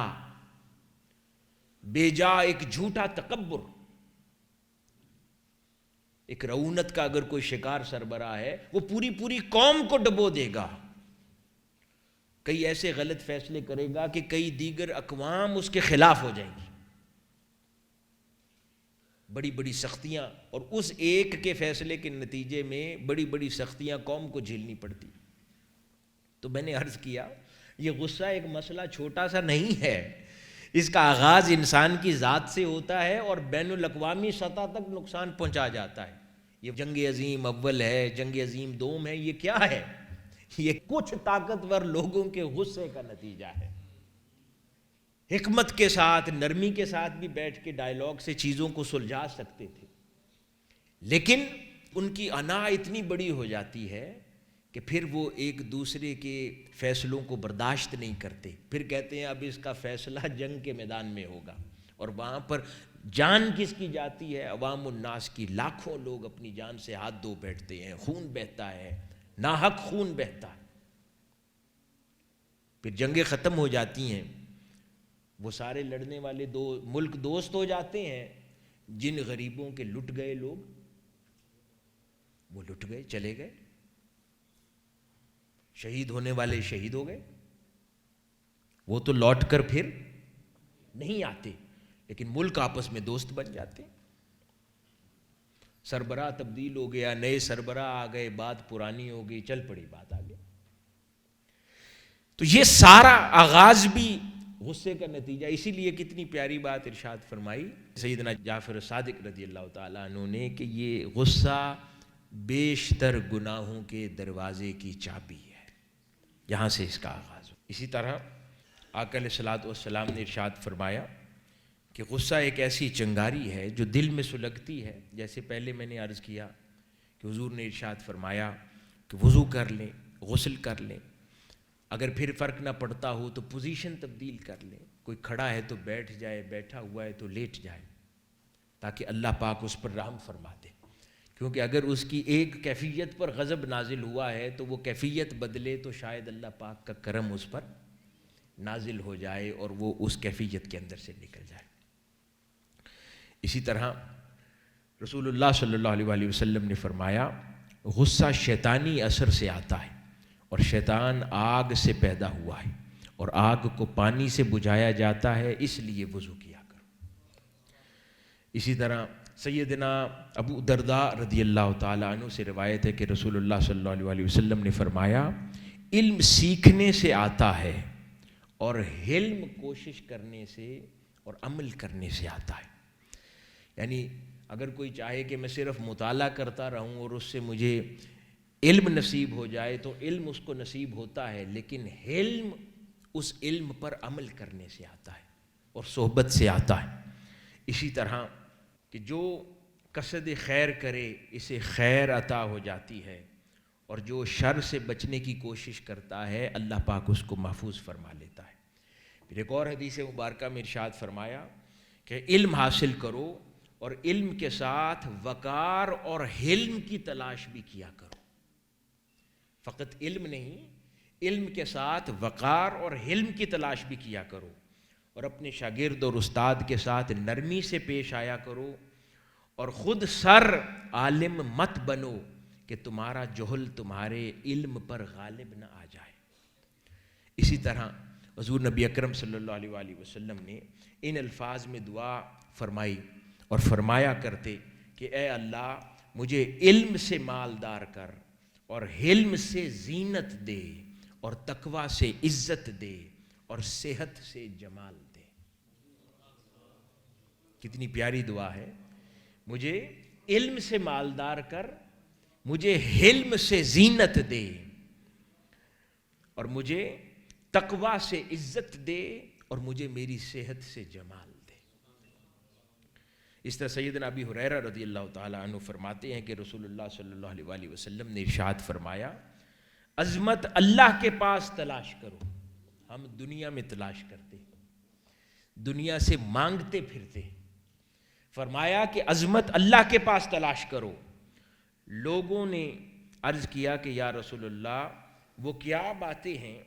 بے جا ایک جھوٹا تکبر۔ ایک رعونت کا اگر کوئی شکار سربراہ ہے، وہ پوری قوم کو ڈبو دے گا، کئی ایسے غلط فیصلے کرے گا کہ کئی دیگر اقوام اس کے خلاف ہو جائیں گی، بڑی سختیاں، اور اس ایک کے فیصلے کے نتیجے میں بڑی سختیاں قوم کو جھیلنی پڑتی۔ تو میں نے عرض کیا، یہ غصہ ایک مسئلہ چھوٹا سا نہیں ہے، اس کا آغاز انسان کی ذات سے ہوتا ہے اور بین الاقوامی سطح تک نقصان پہنچا جاتا ہے۔ یہ جنگ عظیم اول ہے، جنگ عظیم دوم ہے، یہ کیا ہے؟ یہ کچھ طاقتور لوگوں کے غصے کا نتیجہ ہے۔ حکمت کے ساتھ، نرمی کے ساتھ بھی بیٹھ کے ڈائیلاگ سے چیزوں کو سلجھا سکتے تھے، لیکن ان کی انا اتنی بڑی ہو جاتی ہے کہ پھر وہ ایک دوسرے کے فیصلوں کو برداشت نہیں کرتے، پھر کہتے ہیں اب اس کا فیصلہ جنگ کے میدان میں ہوگا، اور وہاں پر جان کس کی جاتی ہے؟ عوام الناس کی، لاکھوں لوگ اپنی جان سے ہاتھ دھو بیٹھتے ہیں، خون بہتا ہے، ناحق خون بہتا ہے۔ پھر جنگیں ختم ہو جاتی ہیں، وہ سارے لڑنے والے دو ملک دوست ہو جاتے ہیں، جن غریبوں کے لٹ گئے لوگ، وہ لٹ گئے، چلے گئے، شہید ہونے والے شہید ہو گئے، وہ تو لوٹ کر پھر نہیں آتے، لیکن ملک آپس میں دوست بن جاتے۔ سربراہ تبدیل ہو گیا، نئے سربراہ آ گئے، بات پرانی ہو گئی، چل پڑی بات آگے۔ تو یہ سارا آغاز بھی غصے کا نتیجہ، اسی لیے کتنی پیاری بات ارشاد فرمائی سیدنا جعفر صادق رضی اللہ تعالیٰ عنہ نے کہ یہ غصہ بیشتر گناہوں کے دروازے کی چابی ہے، یہاں سے اس کا آغاز ہو۔ اسی طرح آقا علیہ الصلوۃ والسلام نے ارشاد فرمایا کہ غصہ ایک ایسی چنگاری ہے جو دل میں سلگتی ہے، جیسے پہلے میں نے عرض کیا کہ حضور نے ارشاد فرمایا کہ وضو کر لیں، غسل کر لیں، اگر پھر فرق نہ پڑتا ہو تو پوزیشن تبدیل کر لیں، کوئی کھڑا ہے تو بیٹھ جائے، بیٹھا ہوا ہے تو لیٹ جائے، تاکہ اللہ پاک اس پر رحم فرما دے، کیونکہ اگر اس کی ایک کیفیت پر غضب نازل ہوا ہے تو وہ کیفیت بدلے تو شاید اللہ پاک کا کرم اس پر نازل ہو جائے اور وہ اس کیفیت کے اندر سے نکل جائے۔ اسی طرح رسول اللہ صلی اللہ علیہ وآلہ وسلم نے فرمایا غصہ شیطانی اثر سے آتا ہے، اور شیطان آگ سے پیدا ہوا ہے، اور آگ کو پانی سے بجھایا جاتا ہے، اس لیے وضو کیا کرو۔ اسی طرح سیدنا ابو درداء رضی اللہ تعالیٰ عنہ سے روایت ہے کہ رسول اللہ صلی اللہ علیہ وآلہ وسلم نے فرمایا علم سیکھنے سے آتا ہے، اور حلم کوشش کرنے سے اور عمل کرنے سے آتا ہے۔ یعنی اگر کوئی چاہے کہ میں صرف مطالعہ کرتا رہوں اور اس سے مجھے علم نصیب ہو جائے تو علم اس کو نصیب ہوتا ہے، لیکن علم اس علم پر عمل کرنے سے آتا ہے اور صحبت سے آتا ہے۔ اسی طرح کہ جو قصد خیر کرے اسے خیر عطا ہو جاتی ہے، اور جو شر سے بچنے کی کوشش کرتا ہے اللہ پاک اس کو محفوظ فرما لیتا ہے۔ پھر ایک اور حدیث مبارکہ میں ارشاد فرمایا کہ علم حاصل کرو اور علم کے ساتھ وقار اور حلم کی تلاش بھی کیا کرو۔ فقط علم نہیں، علم کے ساتھ وقار اور حلم کی تلاش بھی کیا کرو، اور اپنے شاگرد اور استاد کے ساتھ نرمی سے پیش آیا کرو، اور خود سر عالم مت بنو، کہ تمہارا جہل تمہارے علم پر غالب نہ آ جائے۔ اسی طرح حضور نبی اکرم صلی اللہ علیہ وآلہ وسلم نے ان الفاظ میں دعا فرمائی اور فرمایا کرتے کہ اے اللہ مجھے علم سے مالدار کر، اور حلم سے زینت دے، اور تقوی سے عزت دے، اور صحت سے جمال دے۔ کتنی پیاری دعا ہے۔ مجھے علم سے مالدار کر، مجھے حلم سے زینت دے، اور مجھے تقوی سے عزت دے، اور مجھے میری صحت سے جمال دے۔ اس طرح سیدنا ابی ہریرہ رضی اللہ تعالیٰ عنہ فرماتے ہیں کہ رسول اللہ صلی اللہ علیہ وآلہ وسلم نے ارشاد فرمایا، عظمت اللہ کے پاس تلاش کرو۔ ہم دنیا میں تلاش کرتے، دنیا سے مانگتے پھرتے۔ فرمایا کہ عظمت اللہ کے پاس تلاش کرو۔ لوگوں نے عرض کیا کہ یا رسول اللہ وہ کیا باتیں ہیں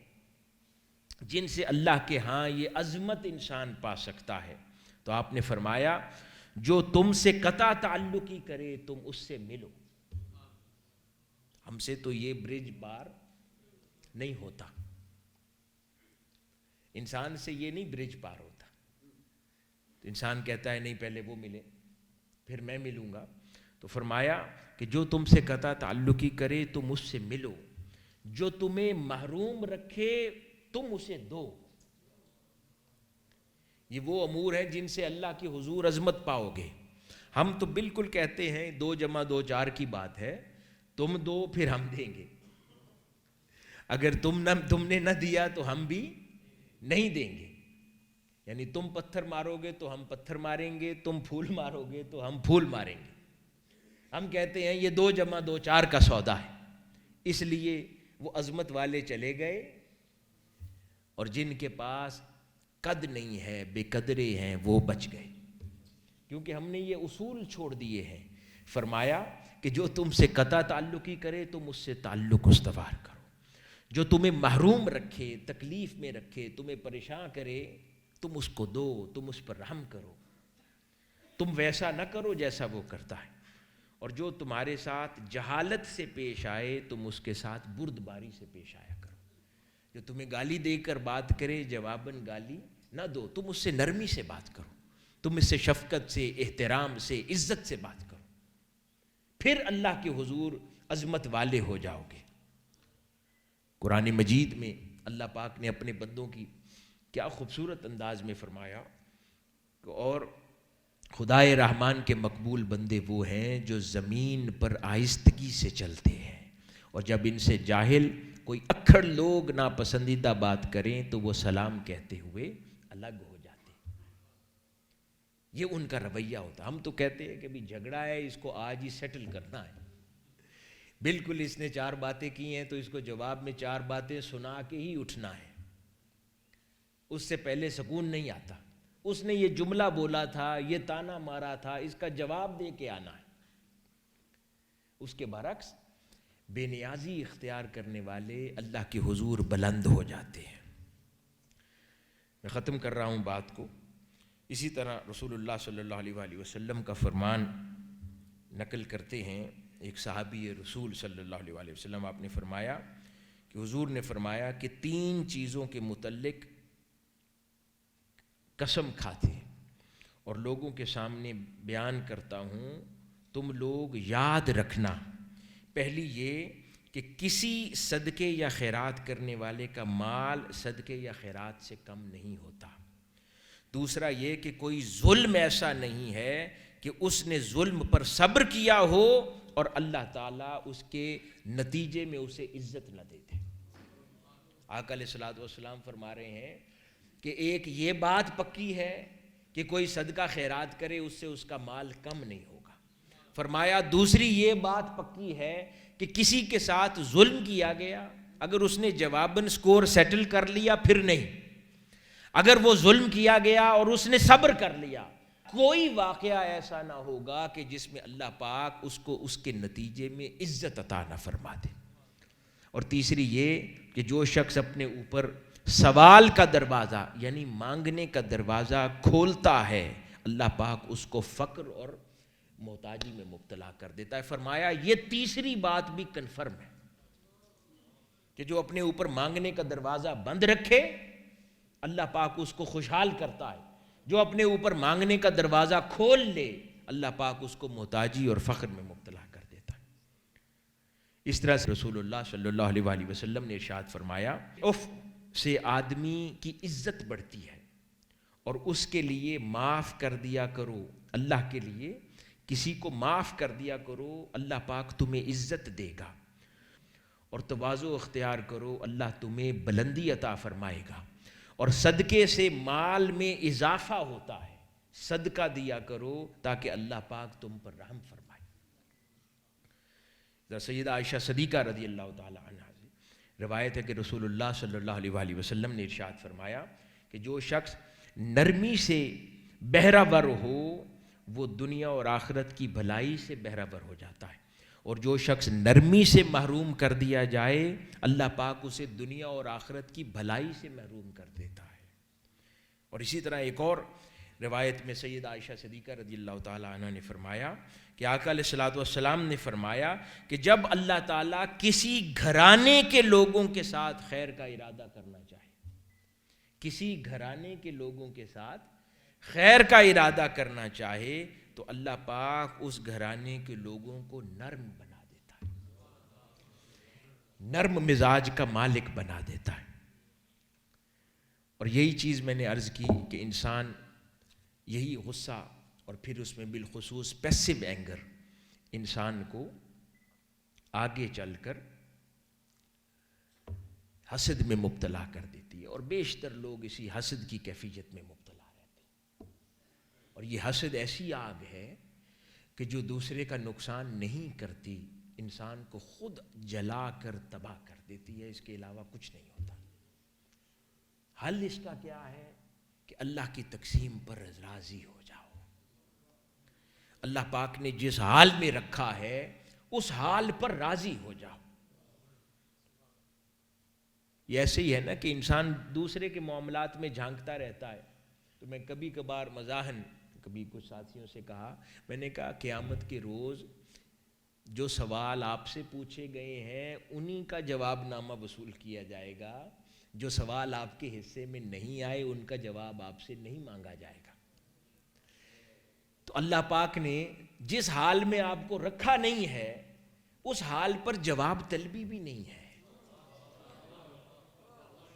جن سے اللہ کے ہاں یہ عظمت انسان پا سکتا ہے؟ تو آپ نے فرمایا جو تم سے قطع تعلقی کرے تم اس سے ملو۔ ہم سے تو یہ برج پار نہیں ہوتا، انسان سے یہ نہیں برج پار ہوتا۔ تو انسان کہتا ہے نہیں پہلے وہ ملے پھر میں ملوں گا۔ تو فرمایا کہ جو تم سے قطع تعلقی کرے تم اس سے ملو، جو تمہیں محروم رکھے تم اسے دو۔ یہ وہ امور ہیں جن سے اللہ کی حضور عظمت پاؤ گے۔ ہم تو بالکل کہتے ہیں 2 + 2 = 4 کی بات ہے، تم دو پھر ہم دیں گے، اگر تم نے نہ دیا تو ہم بھی نہیں دیں گے۔ یعنی تم پتھر مارو گے تو ہم پتھر ماریں گے، تم پھول مارو گے تو ہم پھول ماریں گے۔ ہم کہتے ہیں یہ 2 + 2 = 4 کا سودا ہے۔ اس لیے وہ عظمت والے چلے گئے، اور جن کے پاس قد نہیں ہے، بے قدرے ہیں، وہ بچ گئے، کیونکہ ہم نے یہ اصول چھوڑ دیے ہیں۔ فرمایا کہ جو تم سے قطع تعلقی کرے تم اس سے تعلق استوار کرو، جو تمہیں محروم رکھے، تکلیف میں رکھے، تمہیں پریشان کرے تم اس کو دو، تم اس پر رحم کرو، تم ویسا نہ کرو جیسا وہ کرتا ہے۔ اور جو تمہارے ساتھ جہالت سے پیش آئے تم اس کے ساتھ بردباری سے پیش آیا کرو۔ جو تمہیں گالی دے کر بات کرے جواباً گالی نہ دو، تم اس سے نرمی سے بات کرو، تم اس سے شفقت سے، احترام سے، عزت سے بات کرو، پھر اللہ کے حضور عظمت والے ہو جاؤ گے۔ قرآن مجید میں اللہ پاک نے اپنے بندوں کی کیا خوبصورت انداز میں فرمایا کہ اور خدائے رحمان کے مقبول بندے وہ ہیں جو زمین پر آہستگی سے چلتے ہیں، اور جب ان سے جاہل کوئی اکھڑ لوگ ناپسندیدہ بات کریں تو وہ سلام کہتے ہوئے الگ ہو جاتے۔ یہ ان کا رویہ ہوتا۔ ہم تو کہتے ہیں کہ بھی جھگڑا ہے اس کو آج ہی سیٹل کرنا ہے، بالکل اس نے 4 باتیں کی ہیں تو اس کو جواب میں 4 باتیں سنا کے ہی اٹھنا ہے، اس سے پہلے سکون نہیں آتا۔ اس نے یہ جملہ بولا تھا، یہ تانا مارا تھا، اس کا جواب دے کے آنا ہے۔ اس کے برعکس بے نیازی اختیار کرنے والے اللہ کے حضور بلند ہو جاتے ہیں۔ میں ختم کر رہا ہوں بات کو۔ اسی طرح رسول اللہ صلی اللہ علیہ وآلہ وسلم کا فرمان نقل کرتے ہیں ایک صحابی رسول صلی اللہ علیہ وآلہ وسلم، آپ نے فرمایا کہ حضور نے فرمایا کہ 3 چیزوں کے متعلق قسم کھاتے اور لوگوں کے سامنے بیان کرتا ہوں، تم لوگ یاد رکھنا۔ پہلی یہ کہ کسی صدقے یا خیرات کرنے والے کا مال صدقے یا خیرات سے کم نہیں ہوتا۔ دوسرا یہ کہ کوئی ظلم ایسا نہیں ہے کہ اس نے ظلم پر صبر کیا ہو اور اللہ تعالیٰ اس کے نتیجے میں اسے عزت نہ دیتے۔ آقا علیہ الصلوۃ والسلام فرما رہے ہیں کہ ایک یہ بات پکی ہے کہ کوئی صدقہ خیرات کرے اس سے اس کا مال کم نہیں ہوگا۔ فرمایا دوسری یہ بات پکی ہے کہ کسی کے ساتھ ظلم کیا گیا، اگر اس نے جواباً سکور سیٹل کر لیا پھر نہیں، اگر وہ ظلم کیا گیا اور اس نے صبر کر لیا، کوئی واقعہ ایسا نہ ہوگا کہ جس میں اللہ پاک اس کو اس کے نتیجے میں عزت عطا نہ فرما دے۔ اور تیسری یہ کہ جو شخص اپنے اوپر سوال کا دروازہ یعنی مانگنے کا دروازہ کھولتا ہے، اللہ پاک اس کو فقر اور محتاجی میں مبتلا کر دیتا ہے. فرمایا یہ تیسری بات بھی کنفرم ہے کہ جو اپنے اوپر مانگنے کا دروازہ بند رکھے اللہ پاک اس کو خوشحال کرتا ہے. جو اپنے اوپر مانگنے کا دروازہ کھول لے اللہ پاک اس کو محتاجی اور فقر میں مبتلا کر دیتا ہے. اس طرح سے رسول اللہ صلی اللہ علیہ وآلہ وسلم نے ارشاد فرمایا اف سے آدمی کی عزت بڑھتی ہے اور اس کے لیے معاف کر دیا کرو. اللہ کے لیے کسی کو معاف کر دیا کرو اللہ پاک تمہیں عزت دے گا. اور تواضع اختیار کرو اللہ تمہیں بلندی عطا فرمائے گا. اور صدقے سے مال میں اضافہ ہوتا ہے. صدقہ دیا کرو تاکہ اللہ پاک تم پر رحم فرمائے. سیدہ عائشہ صدیقہ رضی اللہ تعالی عنہا سے روایت ہے کہ رسول اللہ صلی اللہ علیہ وآلہ وسلم نے ارشاد فرمایا کہ جو شخص نرمی سے بہرہ ور ہو وہ دنیا اور آخرت کی بھلائی سے بہرہ ور ہو جاتا ہے. اور جو شخص نرمی سے محروم کر دیا جائے اللہ پاک اسے دنیا اور آخرت کی بھلائی سے محروم کر دیتا ہے. اور اسی طرح ایک اور روایت میں سیدہ عائشہ صدیقہ رضی اللہ تعالیٰ عنہ نے فرمایا کہ آقا علیہ الصلوۃ والسلام نے فرمایا کہ جب اللہ تعالیٰ کسی گھرانے کے لوگوں کے ساتھ خیر کا ارادہ کرنا چاہے, کسی گھرانے کے لوگوں کے ساتھ خیر کا ارادہ کرنا چاہے تو اللہ پاک اس گھرانے کے لوگوں کو نرم بنا دیتا ہے, نرم مزاج کا مالک بنا دیتا ہے. اور یہی چیز میں نے عرض کی کہ انسان یہی غصہ اور پھر اس میں بالخصوص پیسو اینگر انسان کو آگے چل کر حسد میں مبتلا کر دیتی ہے. اور بیشتر لوگ اسی حسد کی کیفیت میں مبتلا رہتے ہیں. اور یہ حسد ایسی آگ ہے کہ جو دوسرے کا نقصان نہیں کرتی, انسان کو خود جلا کر تباہ کر دیتی ہے. اس کے علاوہ کچھ نہیں ہوتا. حل اس کا کیا ہے کہ اللہ کی تقسیم پر راضی ہو جاؤ. اللہ پاک نے جس حال میں رکھا ہے اس حال پر راضی ہو جاؤ. یہ ایسے ہی ہے نا کہ انسان دوسرے کے معاملات میں جھانکتا رہتا ہے. تو میں کبھی کبھار مزاحن کبھی کچھ ساتھیوں سے کہا, میں نے کہا قیامت کے روز جو سوال آپ سے پوچھے گئے ہیں انہی کا جواب نامہ وصول کیا جائے گا. جو سوال آپ کے حصے میں نہیں آئے ان کا جواب آپ سے نہیں مانگا جائے گا. تو اللہ پاک نے جس حال میں آپ کو رکھا نہیں ہے اس حال پر جواب طلبی بھی نہیں ہے.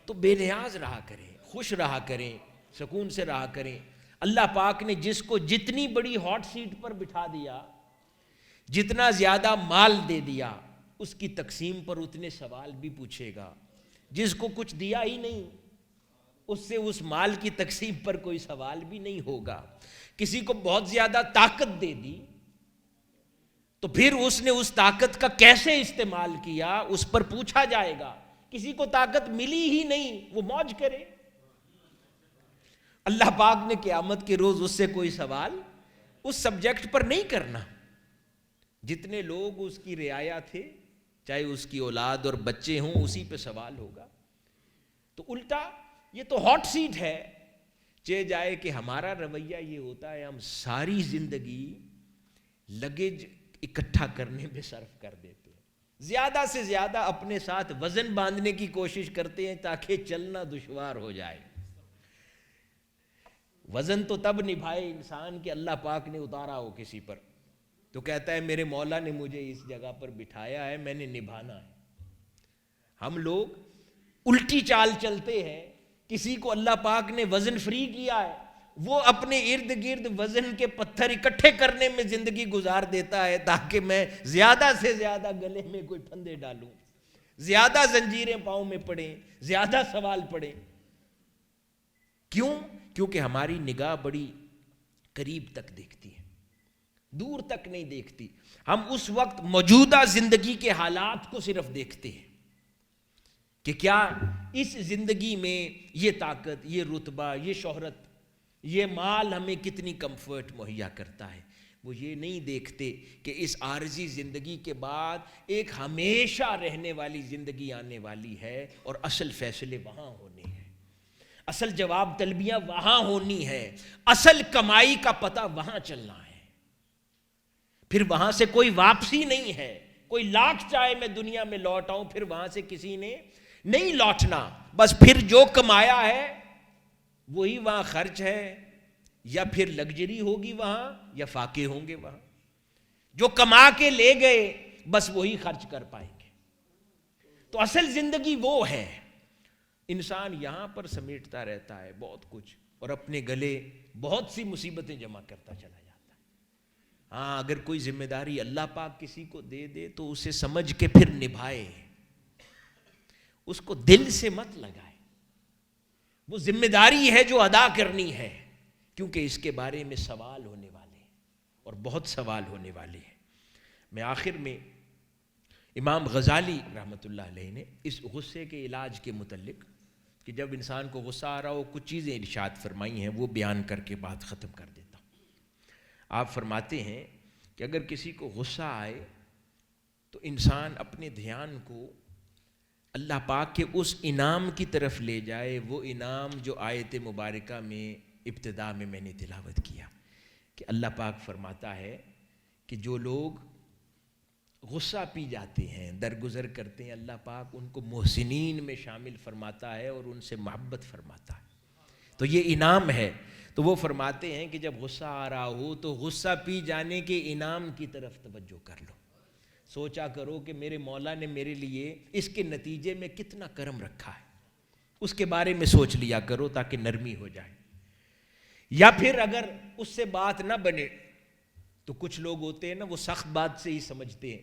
تو بے نیاز رہا کریں, خوش رہا کریں, سکون سے رہا کریں. اللہ پاک نے جس کو جتنی بڑی ہاٹ سیٹ پر بٹھا دیا, جتنا زیادہ مال دے دیا, اس کی تقسیم پر اتنے سوال بھی پوچھے گا. جس کو کچھ دیا ہی نہیں اس سے اس مال کی تقسیم پر کوئی سوال بھی نہیں ہوگا. کسی کو بہت زیادہ طاقت دے دی تو پھر اس نے اس طاقت کا کیسے استعمال کیا اس پر پوچھا جائے گا. کسی کو طاقت ملی ہی نہیں وہ موج کرے. اللہ پاک نے قیامت کے روز اس سے کوئی سوال اس سبجیکٹ پر نہیں کرنا. جتنے لوگ اس کی رعایا تھے, چاہے اس کی اولاد اور بچے ہوں, اسی پہ سوال ہوگا. تو الٹا یہ تو ہاٹ سیٹ ہے. چاہے جائے کہ ہمارا رویہ یہ ہوتا ہے ہم ساری زندگی لگیج اکٹھا کرنے میں صرف کر دیتے ہیں. زیادہ سے زیادہ اپنے ساتھ وزن باندھنے کی کوشش کرتے ہیں تاکہ چلنا دشوار ہو جائے. وزن تو تب نبھائے انسان کہ اللہ پاک نے اتارا ہو کسی پر, تو کہتا ہے میرے مولا نے مجھے اس جگہ پر بٹھایا ہے, میں نے نبھانا ہے. ہم لوگ الٹی چال چلتے ہیں. کسی کو اللہ پاک نے وزن فری کیا ہے, وہ اپنے ارد گرد وزن کے پتھر اکٹھے کرنے میں زندگی گزار دیتا ہے تاکہ میں زیادہ سے زیادہ گلے میں کوئی پھندے ڈالوں, زیادہ زنجیریں پاؤں میں پڑیں, زیادہ سوال پڑیں. کیوں؟ کیونکہ ہماری نگاہ بڑی قریب تک دیکھتی ہے, دور تک نہیں دیکھتی. ہم اس وقت موجودہ زندگی کے حالات کو صرف دیکھتے ہیں کہ کیا اس زندگی میں یہ طاقت, یہ رتبہ, یہ شہرت, یہ مال ہمیں کتنی کمفرٹ مہیا کرتا ہے. وہ یہ نہیں دیکھتے کہ اس عارضی زندگی کے بعد ایک ہمیشہ رہنے والی زندگی آنے والی ہے اور اصل فیصلے وہاں ہونے ہیں, اصل جواب طلبیاں وہاں ہونی ہے, اصل کمائی کا پتہ وہاں چلنا ہے. پھر وہاں سے کوئی واپسی نہیں ہے. کوئی لاکھ چاہے میں دنیا میں لوٹ آؤں پھر وہاں سے کسی نے نہیں لوٹنا. بس پھر جو کمایا ہے وہی وہاں خرچ ہے, یا پھر لگژری ہوگی وہاں یا فاقے ہوں گے وہاں. جو کما کے لے گئے بس وہی خرچ کر پائیں گے. تو اصل زندگی وہ ہے. انسان یہاں پر سمیٹتا رہتا ہے بہت کچھ اور اپنے گلے بہت سی مصیبتیں جمع کرتا چلا جاتا ہے. ہاں اگر کوئی ذمہ داری اللہ پاک کسی کو دے دے تو اسے سمجھ کے پھر نبھائے, اس کو دل سے مت لگائے. وہ ذمہ داری ہے جو ادا کرنی ہے, کیونکہ اس کے بارے میں سوال ہونے والے ہیں اور بہت سوال ہونے والے ہیں. میں آخر میں امام غزالی رحمۃ اللہ علیہ نے اس غصے کے علاج کے متعلق کہ جب انسان کو غصہ آ رہا ہو کچھ چیزیں ارشاد فرمائی ہیں, وہ بیان کر کے بات ختم کر دیتا ہوں. آپ فرماتے ہیں کہ اگر کسی کو غصہ آئے تو انسان اپنے دھیان کو اللہ پاک کے اس انعام کی طرف لے جائے, وہ انعام جو آیت مبارکہ میں ابتدا میں نے تلاوت کیا کہ اللہ پاک فرماتا ہے کہ جو لوگ غصہ پی جاتے ہیں, درگزر کرتے ہیں, اللہ پاک ان کو محسنین میں شامل فرماتا ہے اور ان سے محبت فرماتا ہے. تو یہ انعام ہے. تو وہ فرماتے ہیں کہ جب غصہ آ رہا ہو تو غصہ پی جانے کے انعام کی طرف توجہ کر لو. سوچا کرو کہ میرے مولا نے میرے لیے اس کے نتیجے میں کتنا کرم رکھا ہے, اس کے بارے میں سوچ لیا کرو تاکہ نرمی ہو جائے. یا پھر اگر اس سے بات نہ بنے تو کچھ لوگ ہوتے ہیں نا, وہ سخت بات سے ہی سمجھتے ہیں,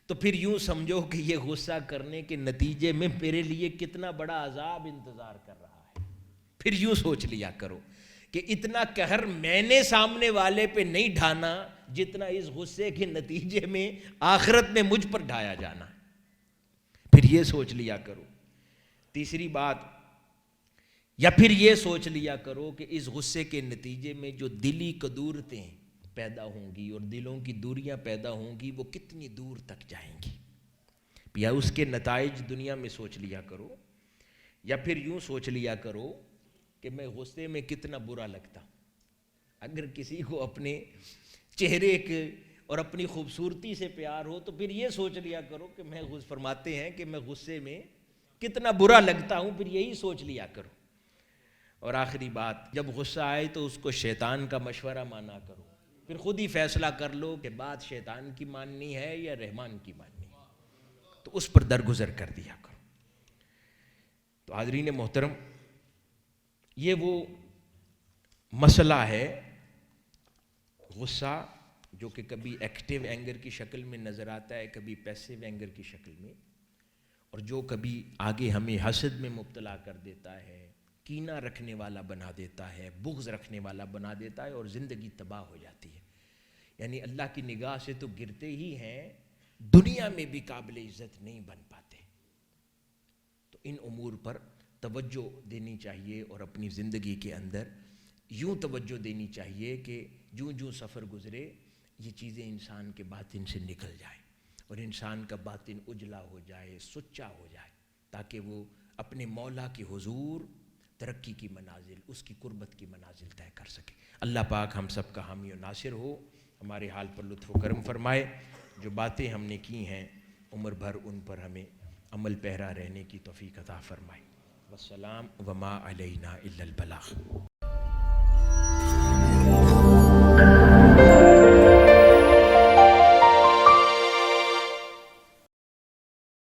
تو پھر یوں سمجھو کہ یہ غصہ کرنے کے نتیجے میں میرے لیے کتنا بڑا عذاب انتظار کر رہا ہے. پھر یوں سوچ لیا کرو کہ اتنا قہر میں نے سامنے والے پہ نہیں ڈھانا جتنا اس غصے کے نتیجے میں آخرت میں مجھ پر ڈھایا جانا ہے. پھر یہ سوچ لیا کرو. تیسری بات, یا پھر یہ سوچ لیا کرو کہ اس غصے کے نتیجے میں جو دلی قدورتیں پیدا ہوں گی اور دلوں کی دوریاں پیدا ہوں گی وہ کتنی دور تک جائیں گی. یا اس کے نتائج دنیا میں سوچ لیا کرو. یا پھر یوں سوچ لیا کرو کہ میں غصے میں کتنا برا لگتا ہوں. اگر کسی کو اپنے چہرے کے اور اپنی خوبصورتی سے پیار ہو تو پھر یہ سوچ لیا کرو کہ میں فرماتے ہیں کہ میں غصے میں کتنا برا لگتا ہوں, پھر یہی سوچ لیا کرو. اور آخری بات, جب غصہ آئے تو اس کو شیطان کا مشورہ مانا کرو. پھر خود ہی فیصلہ کر لو کہ بات شیطان کی ماننی ہے یا رحمان کی ماننی ہے, تو اس پر درگزر کر دیا کرو. تو حاضرین محترم, یہ وہ مسئلہ ہے غصہ جو کہ کبھی ایکٹیو اینگر کی شکل میں نظر آتا ہے, کبھی پیسیو اینگر کی شکل میں, اور جو کبھی آگے ہمیں حسد میں مبتلا کر دیتا ہے, کینہ رکھنے والا بنا دیتا ہے, بغض رکھنے والا بنا دیتا ہے اور زندگی تباہ ہو جاتی ہے. یعنی اللہ کی نگاہ سے تو گرتے ہی ہیں, دنیا میں بھی قابل عزت نہیں بن پاتے. تو ان امور پر توجہ دینی چاہیے اور اپنی زندگی کے اندر یوں توجہ دینی چاہیے کہ جوں جوں سفر گزرے یہ چیزیں انسان کے باطن سے نکل جائیں اور انسان کا باطن اجلا ہو جائے, سچا ہو جائے, تاکہ وہ اپنے مولا کے حضور ترقی کی منازل, اس کی قربت کی منازل طے کر سکے. اللہ پاک ہم سب کا حامی و ناصر ہو, ہمارے حال پر لطف و کرم فرمائے. جو باتیں ہم نے کی ہیں عمر بھر ان پر ہمیں عمل پیرا رہنے کی توفیق عطا فرمائے. والسلام وما علینا الا البلاغ.